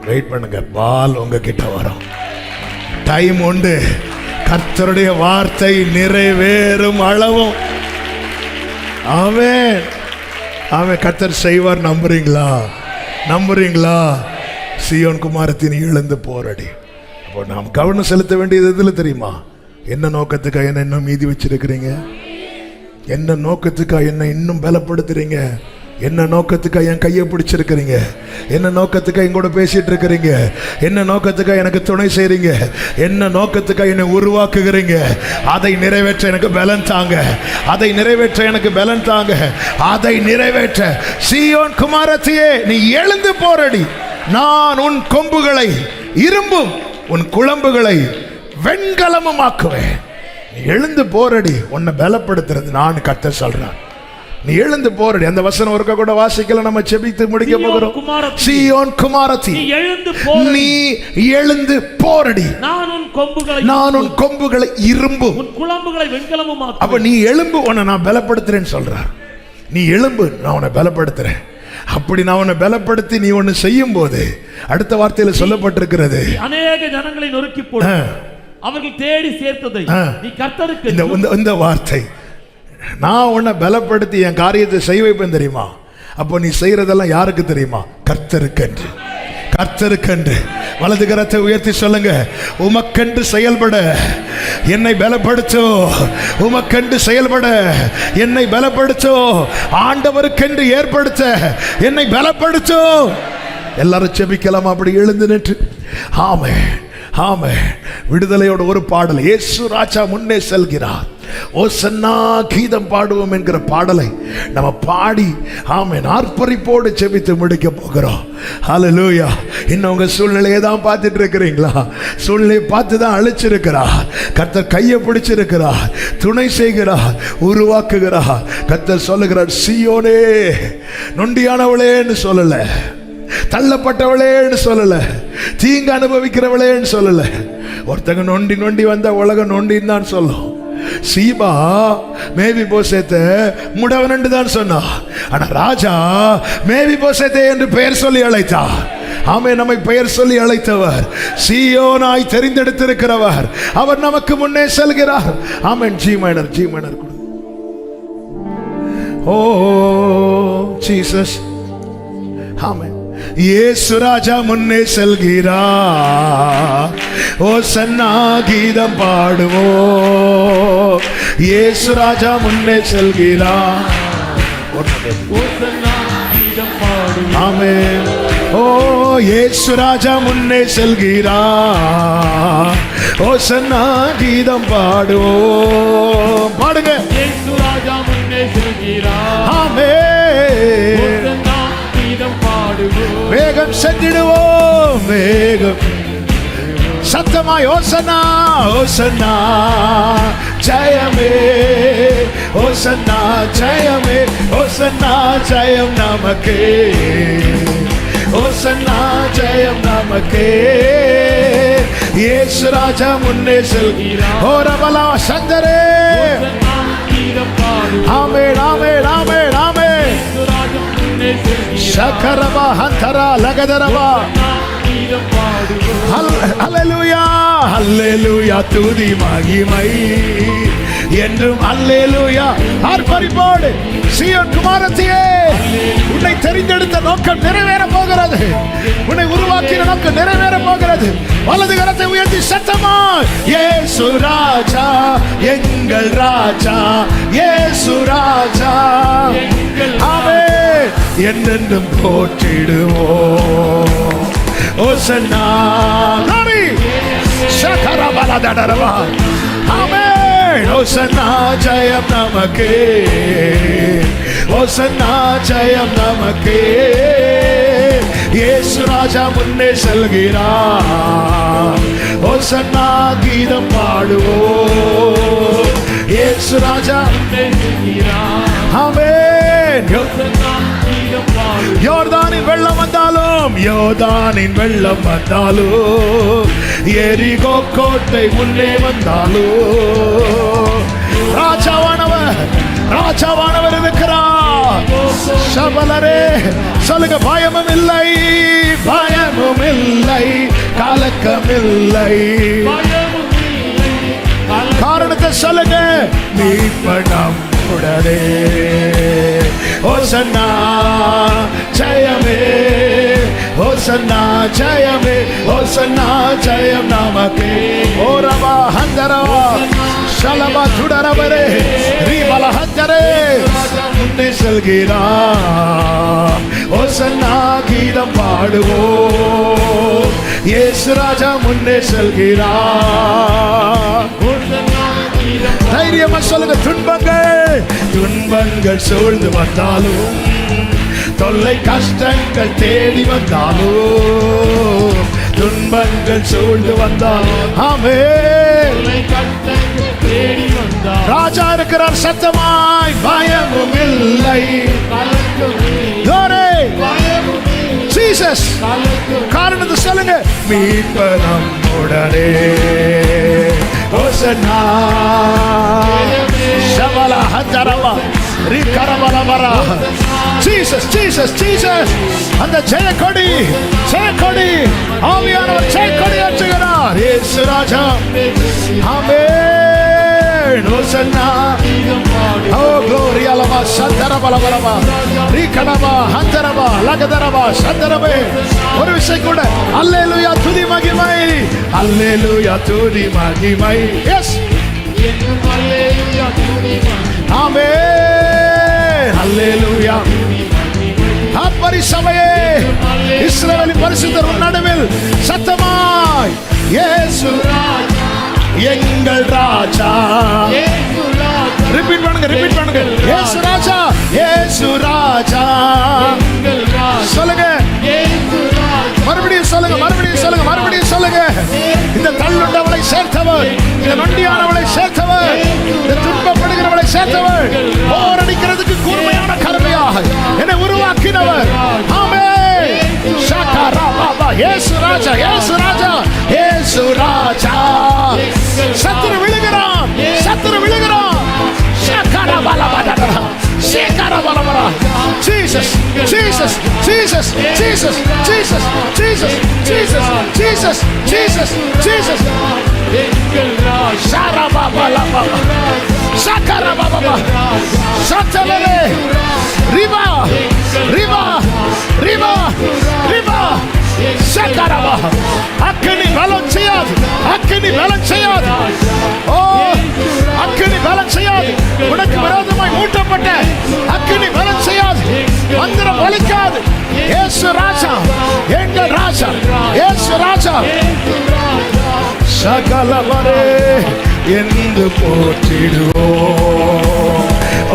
வெயிட் பண்ணுங்க, பால் உங்ககிட்ட வரும். டைம் உண்டு. கர்த்தருடைய வார்த்தை நிறைவேறும் அளவும் ஆமென். கர்த்தர் செய்வார். நம்புறீங்களா? சீயோன் குமாரத்தின் எழுந்து போரடி. அப்போ நாம் கவனம் செலுத்த வேண்டியது எதுல தெரியுமா? என்ன நோக்கத்துக்காக என்ன இன்னும் மீதி வச்சிருக்கிறீங்க? என்ன நோக்கத்துக்காக என்ன இன்னும் பலப்படுத்துறீங்க? என்ன நோக்கத்துக்காக என் கையை பிடிச்சிருக்கிறீங்க? என்ன நோக்கத்துக்காக எங்கூட பேசிட்டு இருக்கிறீங்க? என்ன நோக்கத்துக்காக எனக்கு துணை செய்றீங்க? என்ன நோக்கத்துக்காக என்னை உருவாக்குகிறீங்க? அதை நிறைவேற்ற எனக்கு பலன் தாங்க. அதை நிறைவேற்ற சீயோன் குமாரத்தியே, நீ எழுந்து போரடி. நான் உன் கொம்புகளை இரும்பும் உன் குளம்புகளை வெண்கலமும் ஆக்குவேன். நீ எழுந்து போரடி. உன்னை பலப்படுத்துறது நான் கர்த்தர் சொல்றேன். நீ எழுந்து போரடி. அந்த வசனம் ஒருக்க கூட வாசிக்கல, நம்ம செபித்து முடிக்க போகிறோம். சீயோன் குமாரத்தி, நீ எழுந்து போரடி. நான் உன் கொம்புகளை இரும்பும் உன் குளம்புகளை வெண்கலமும் ஆக்குவேன். அப்ப நீ எழும்பு, உன்னை நான் பலப்படுத்துறேன்னு சொல்றார். நீ எழும்பு, நான் உன்னை பலப்படுத்துறேன். அப்படி நான் உன்னை பலப்படுத்தி நீ ஒன்னு செய்யும் போது அடுத்த வார்த்தையில சொல்லப்பட்டிருக்கிறது, அநேக ஜனங்களை நொறுக்கி போடு, அவர்கள் தேடி சேர்த்ததை நீ கர்த்தருக்கு. இந்த வார்த்தை, நான் உன்னை பலப்படுத்தி என் காரியத்தை செய்ய வைப்பேன் தெரியுமா? அப்போ நீ செய்யறதெல்லாம் யாருக்கு தெரியுமா? கர்த்தருக்கென்று. வலது கரத்தை உயர்த்தி சொல்லுங்க, உமக்கென்று செயல்பட என்னை பலப்படுத்தோ. உமக்கென்று செயல்பட என்னை பலப்படுத்தோ. ஆண்டவருக்கென்று ஏற்படுத்த என்னை பலப்படுத்தோ. எல்லாரும் செபிக்கலாம். அப்படி எழுந்து நின்று ஆமே விடுதலையோட ஒரு பாடல். இயேசு ராஜா முன்னே செல்கிறார், ஓசன்னா கீதம் பாடுவோம் என்கிற பாடலை நம்ம பாடி ஆர்ப்பரிப்போடு செபித்து முடிக்க போகிறோம். ஹல்லேலூயா. இன்னும் உங்க சூழ்நிலையை தான் பார்த்துட்டு இருக்கிறீங்களா? சூழ்நிலையை பார்த்து தான் அழைச்சிருக்கிறார் கர்த்தர். கையை பிடிச்சிருக்கிறார், துணை செய்கிறார், உருவாக்குகிறார். கர்த்தர் சொல்லுகிறார், சீயோனே நொண்டியானவளேன்னு சொல்லல, தள்ளப்பட்டவளேன்னு சொல்லல, தீங்கு அனுபவிக்கிறவளேன்னு சொல்லல. ஒருத்தங்க நொண்டி வந்த உலகம் நொண்டின்னு தான் சொல்லும். சீபா மேவி போசேத்தை முடவன் என்று தான் சொன்னா. ஆனா ராஜா மேவி போசேத்தை என்று பெயர் சொல்லி அழைத்தார். ஆமே, நம்மை பெயர் சொல்லி அழைத்தவர், சீயோனாய் தெரிந்தெடுத்திருக்கிறவர், அவர் நமக்கு முன்னே செல்கிறார். ஆமென். ஜி மைனர் ஓ ஜீசஸ். ஆமென். இயேசு ராஜா முன்னே செல்கிறார், ஓசன்னா கீதம் பாடுவோம். இயேசு ராஜா முன்னே செல்கிறார். ஓசன்னா கீதம் பாடுவோம். ஆமென். ஓ இயேசு ராஜா முன்னே செல்கிறார், ஓசன்னா கீதம் பாடுவோம். பாடுங்க. இயேசு ராஜா முன்னே செல்கிறார். ஆமென். ஓசன்னா கீதம் பாடுவோம். வேகம் சென்றிடுவோம், வேகம் சத்தமாய் ஓசன்னா ஓசன்னா ஜெயமே, ஓசன்னா ஜெயமே, ஓசன்னா ஜெயம் நமக்கே, ஓசன்னா ஜெயம் நமக்கே. இயேசு ராஜா முன்னே செல்கிறார். ஓ ரபலா சந்தரே. ஓசன்னா கீதம் பாடுவோம். ஆமென் ஆமென் ஆமென் ஆமென். இயேசு ராஜா முன்னே செல்கிறார். சக்கரபா ஹந்தரா லகதரபா. கீதம் பாடுவோம். அல்லேலூயா அல்லேலூயா துதி மகிமை என்றும் அல்லேலூயா. ஆர்ப்பரிப்போடு சீயோன் குமாரத்தியே, உன்னை தெரிந்தெடுத்த நோக்கம் நிறைவேற போகிறது, உன்னை உருவாக்கின நோக்கம் நிறைவேற போகிறது. வலது கரத்தை உயர்த்தி சத்தமாய் இயேசு ராஜா எங்கள் ராஜா, இயேசு ராஜா ஆமென் என்றென்றும் போற்றிடுவோம். ஓசன்னா glory சக்கரபலதடரவா. ஆமென். ஓசன்னா ஜெயம் நமக்கே, ஓசன்னா ஜெயம் நமக்கே. இயேசு ராஜா முன்னே செல்கிறார், ஓசன்னா கீதம் பாடுவோம். இயேசு ராஜா முன்னே செல்கிறார். ஆமென். ஓசன்னா கீதம் பாடுவோம். யோர்தானின் வெள்ளம் வந்தாலும், யோர்தானின் வெள்ளம் வந்தாலும், எரிகோ கோட்டை முன்னே வந்தாலும், ராஜாவானவர் ராஜாவானவர் இருக்கிறார். சபலரே சொல்லுங்க. பயமும் இல்லை, பயமும் இல்லை, கலக்கம் இல்லை. பயமும் இல்லை, காரணத்தை சொல்லுங்க. மீட்பனம் உடனே. ஓசன்னா ஜெயமே, ஓசன்னா ஜெயமே, ஓசன்னா ஜெயம் நமக்கே. ஓரவா ஹந்தரவா ஷலபா துடரவரே ரீபல ஹந்தரே. முன்னே செல்கிறார், ஓசன்னா கீதம் பாடுவோம். இயேசு ராஜா முன்னே செல்கிறார். ஓசன்னா கீதம் தைரியமா சொல்லுங்க. துன்பங்கள் துன்பங்கள் சூழ்ந்து வந்தாலும், தொல்லை கஷ்டங்கள் தேடி வந்தாலும், துன்பங்கள் சூழ்ந்து வந்தாலும், ஆமென். கஷ்டங்கள் தேடி வந்தார். ராஜா இருக்கிறார். சத்தமாய் பயமும் இல்லை. கலக்கம் இல்லை, Glory. பயமும் இல்லை, Jesus. கலக்கம் காரணத்தை சொல்லுங்க. மீட்பனம் உடனே. ஓசன்னா ஷபல ஹந்தரவா ரிகரபலபரா. Jesus Jesus Jesus. அந்த ஜெயக்கொடி ஜெயக்கொடி ஆவியானவர் ஜெயக்கொடி ஏற்றுகிறார். இயேசு ராஜா ஆமென். ஓசன்னா ஓ glory alama சந்தரபலபலபா ரிகரபா ஹந்தரபா லகதரபா சந்தரபே. ஒரு விஷயம் கூட. அல்லேலூயா துதி மகிமை, அல்லேலூயா துதி மகிமை. எஸ் என்னும் அல்லேலூயா துதி மகிமை. ஆமென். அல்லேலூயா. ஆத்மரி சபையே, இஸ்ரவேலின் பரிசுத்தர் உன் நடுவில் சத்தமாய் இயேசு ராஜா, எங்கள் ராஜா. இயேசு ராஜா, ரிப்பீட் பண்ணுங்க, ரிப்பீட் பண்ணுங்க. இயேசு ராஜா, இயேசு ராஜா. எங்கள் ராஜா, சொல்லுங்க. இயேசு ராஜா, மறுபடியும் சொல்லுங்க, மறுபடியும் சொல்லுங்க, மறுபடியும் சொல்லுங்க. இந்த தள்ளுண்டவளை சேர்த்தவர், இந்த நொண்டியானவளை சேர்த்தவர், இந்த துன்பப்படுகிறவளை சேர்த்தவர், போரடிக்கிறதுக்கு கூர்மையான கருமையாக என்னை உருவாக்கினவர். ஆமென். ஷாகாரா பாபா. இயேசு ராஜா, இயேசு ராஜா, இயேசு ராஜா. சத்துரு விழுகிறான், சத்துரு விழுகிறான். ஷாகாரா பாலபாடா ஷேகாரா பாலபாடா. Jesus Jesus Jesus Jesus Jesus Jesus Jesus Jesus Jesus Jesus. எங்கள் ராஜா, ஷாரா பாபா லாபா ஷாகாரா பாபா சச்சலலே ரிவா ரிவா ரிவா ரிவா சக்கரவா. அக்கினி பலம் செய்யாது, அக்கினி பலம் செய்யாது. ஓ, அக்கினி பலம் செய்யாது. உனக்கு விரோதமாய் மூட்டப்பட்ட அக்கினி பலம் செய்யாது. மந்திரம் வலிக்காது. இயேசு ராஜா, எங்கள் ராஜா, இயேசு ராஜா. சகலவரே என்று போற்றிடுவோம்.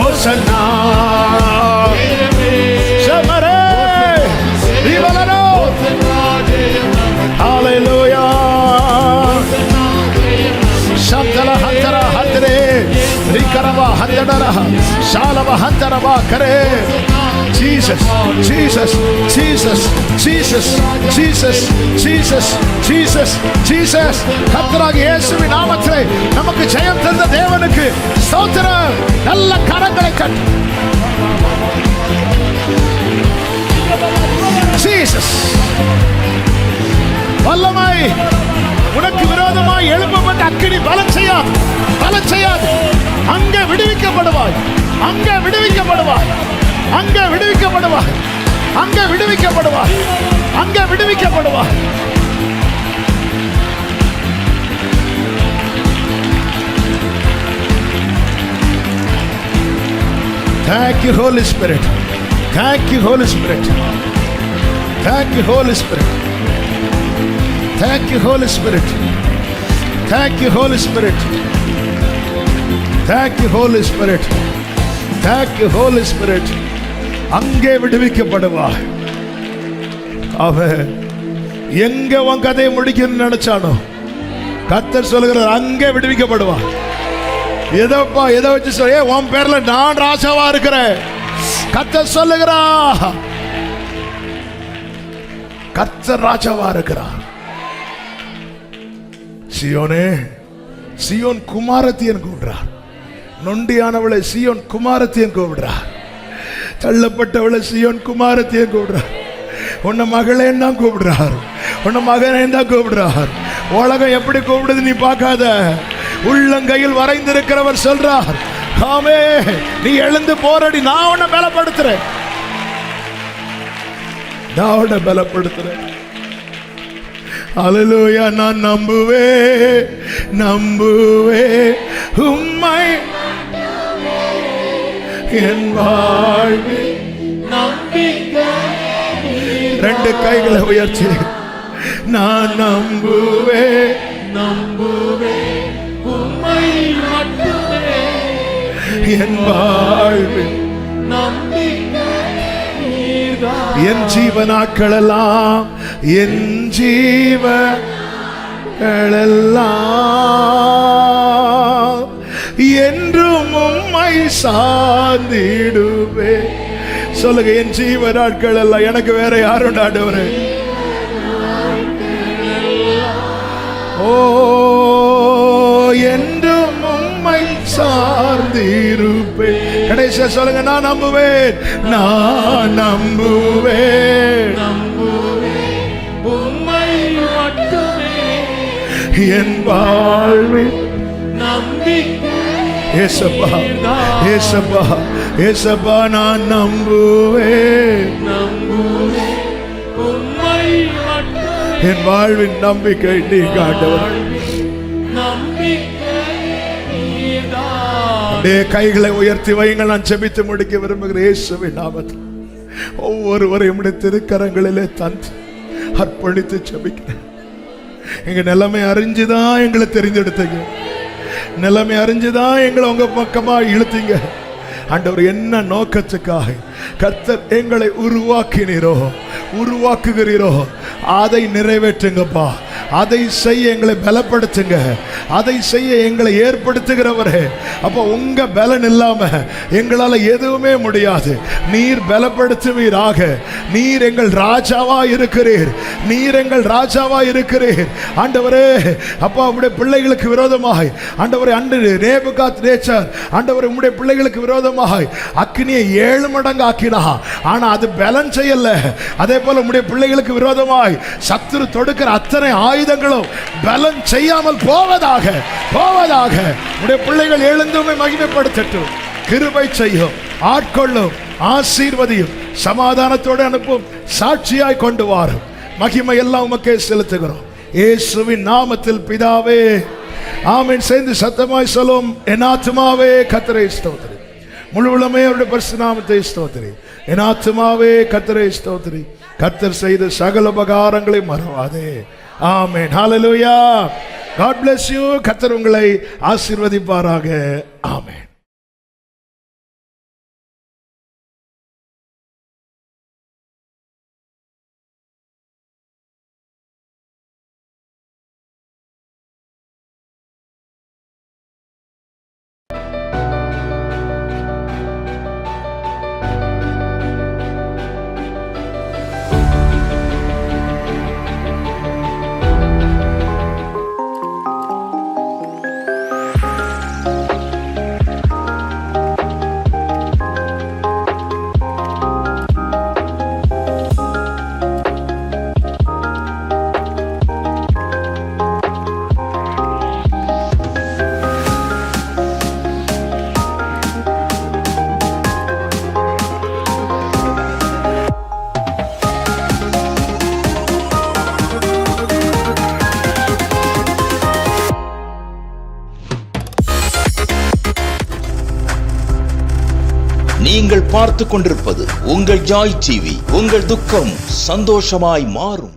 ஓசன்னா சமரே ரிவலரோ. ஹalleluya. சந்தல ஹந்தர ஹந்தரே ரிகரவா ஹந்தடர ஷாலவா ஹந்தரவா Khare. Jesus, Jesus, Jesus, Jesus, Jesus, Jesus, Jesus, Jesus. கர்த்தராகிய இயேசுவின் நாமத்திலே நமக்கு ஜெயம் தந்த தேவனுக்கு ஸ்தோத்திரம். நல்ல கரங்களை தட்டி. Jesus. வல்லமை உனக்கு விரோதமாய் எழுப்பப்பட்ட அக்கினி பலம் செய்யாது, பலம் செய்யாது. அங்கே விடுவிக்கப்படுவாய், அங்கே விடுவிக்கப்படுவாய், அங்கே விடுவிக்கப்படுவாய், அங்கே விடுவிக்கப்படுவாய், அங்கே விடுவிக்கப்படுவாய். Thank you, Holy Spirit. Thank you, Holy Spirit. Thank you, Holy Spirit. Thank you, Holy Spirit. Thank you, Holy Spirit. Thank you, Holy Spirit. Thank you, Holy Spirit. அங்கே விடுவிக்கப்படுவாய். அவன் எங்க உன் கதையை முடிக்கணும்னு நினைச்சானோ கர்த்தர் சொல்லுகிறார், அங்கே விடுவிக்கப்படுவாய். எதோப்பா எதை வச்சு சொல்ல, உன் பேர்ல நான் ராஜாவா இருக்கிறேன். கர்த்தர் சொல்லுகிறா, கர்த்தர் ராஜாவா இருக்கிறார். சியோனே, சியோன் குமாரத்தியன் கூப்பிடுறார். நொண்டியானவளை சியோன் குமாரத்தியன் கூப்பிடுறார். தள்ளப்பட்டவளை சியோன் குமாரத்தியன் கூப்பிடுறார். உன்னை மகளே தான் கூப்பிடுறார், உன்னை மகனே தான் கூப்பிடுறார். உலகம் எப்படி கூப்பிடுது நீ பார்க்காத. உள்ளங்கையில் வரைந்திருக்கிறவர் சொல்றார், ஆமே நீ எழுந்து போராடி, நான் உன்னை பலப்படுத்துறேன், நான் உன்னை பலப்படுத்துறேன். அல்லேலூயா. நான் நம்புவே நம்புவே உம்மை என் வாழ்வில் நம்பிக்கை. ரெண்டு கைகளை உயர்த்தி, நான் நம்புவே நம்புவே உம்மை மட்டுமே என் வாழ்வில் நம்பிக்கை. என் ஜீவ நாட்களெல்லாம், என் ஜீவங்களெல்லாம் என்றும் உம்மை சார்ந்திடுவே. சொல்லுங்க, என் ஜீவ நாட்கள் எல்லாம் எனக்கு வேற யாரும் ஆண்டவரே. ஓ, என்றும் உம்மை சார்ந்திருப்பேன். கடைசியா சொல்லுங்க, நான் நம்புவேன், நான் நம்புவேன் உம்மை மட்டுமே என் வாழ்வில் நம்பிக்கை. ஏசப்பா, ஏசப்பா, ஏசப்பா, நான் நம்புவேன் உம்மை மட்டுமே என் வாழ்வின் நம்பிக்கை நீ காட்டவர். கைகளை உயர்த்தி வைங்கள். நான் ஜெபித்து முடிக்க விரும்புகிறேன் இயேசுவின் நாமத்தில். ஒவ்வொருவரையும் திருக்கரங்களிலே தந்து அர்ப்பணித்து ஜெபிக்கிறேன். எங்க நிலைமை அறிஞ்சுதான் எங்களை தெரிந்தெடுத்தீங்க, நிலைமை அறிஞ்சுதான் எங்களை உங்க பக்கமா இழுத்தீங்க. ஆண்டவர், என்ன நோக்கத்துக்காக கர்த்தர் எங்களை உருவாக்கினீரோ, உருவாக்குகிறீரோ அதை நிறைவேற்றுங்கப்பா. அதை செய்ய எங்களை பலப்படுத்துங்க, அதை செய்ய எங்களை ஏற்படுத்துகிறவரே. அப்போ உங்க பலன் இல்லாம எங்களால் எதுவுமே முடியாது. நீர் பலப்படுத்துவீராக. நீர் எங்கள் ராஜாவா இருக்கிறீர், நீர் எங்கள் ராஜாவா இருக்கிறீர் ஆண்டவரே. அப்பா, உம்முடைய பிள்ளைகளுக்கு விரோதமாய் ஆண்டவரே, அன்று நேபுகாத்நேச்சார் ஆண்டவரே உம்முடைய பிள்ளைகளுக்கு விரோதமாய் அக்கினியை 7 மடங்கு ஆக்கினா, ஆனா அது பலன் செய்யல. அதே போல உம்முடைய பிள்ளைகளுக்கு விரோதமாய் சத்துரு தொடுக்கிற அத்தனை ஆயுதங்களும் பலன் செய்யாமல் போவதாக, போவதாக. உடைய பிள்ளைகள் எழுந்துமே மகிமைப்படுத்தட்டும். கிருபை செய்யும். ஆட்கொள்ளும், ஆசீர்வதியும், சமாதானத்தோடு அனுப்பும், சாட்சியாய் கொண்டு வாரும். மகிமை எல்லாம் உமக்கே செலுத்துகிறோம் இயேசுவின் நாமத்தில் பிதாவே, ஆமென். சேர்ந்து சத்தமாய் சொல்லும், என் ஆத்துமாவே கர்த்தரை ஸ்தோத்திரி, முழு உள்ளமே அவருடைய பரிசுத்த நாமத்தை ஸ்தோத்திரி. என் ஆத்துமாவே கர்த்தரை ஸ்தோத்திரி, கர்த்தர் செய்த சகல உபகாரங்களை மறவாதே. ஆமென். ஹல்லேலூயா. God bless you. கர்த்தர் உங்களை ஆசீர்வதிப்பாராக. ஆமென். நீங்கள் பார்த்து கொண்டிருப்பது உங்கள் ஜாய் டிவி. உங்கள் துக்கம் சந்தோஷமாய் மாறும்.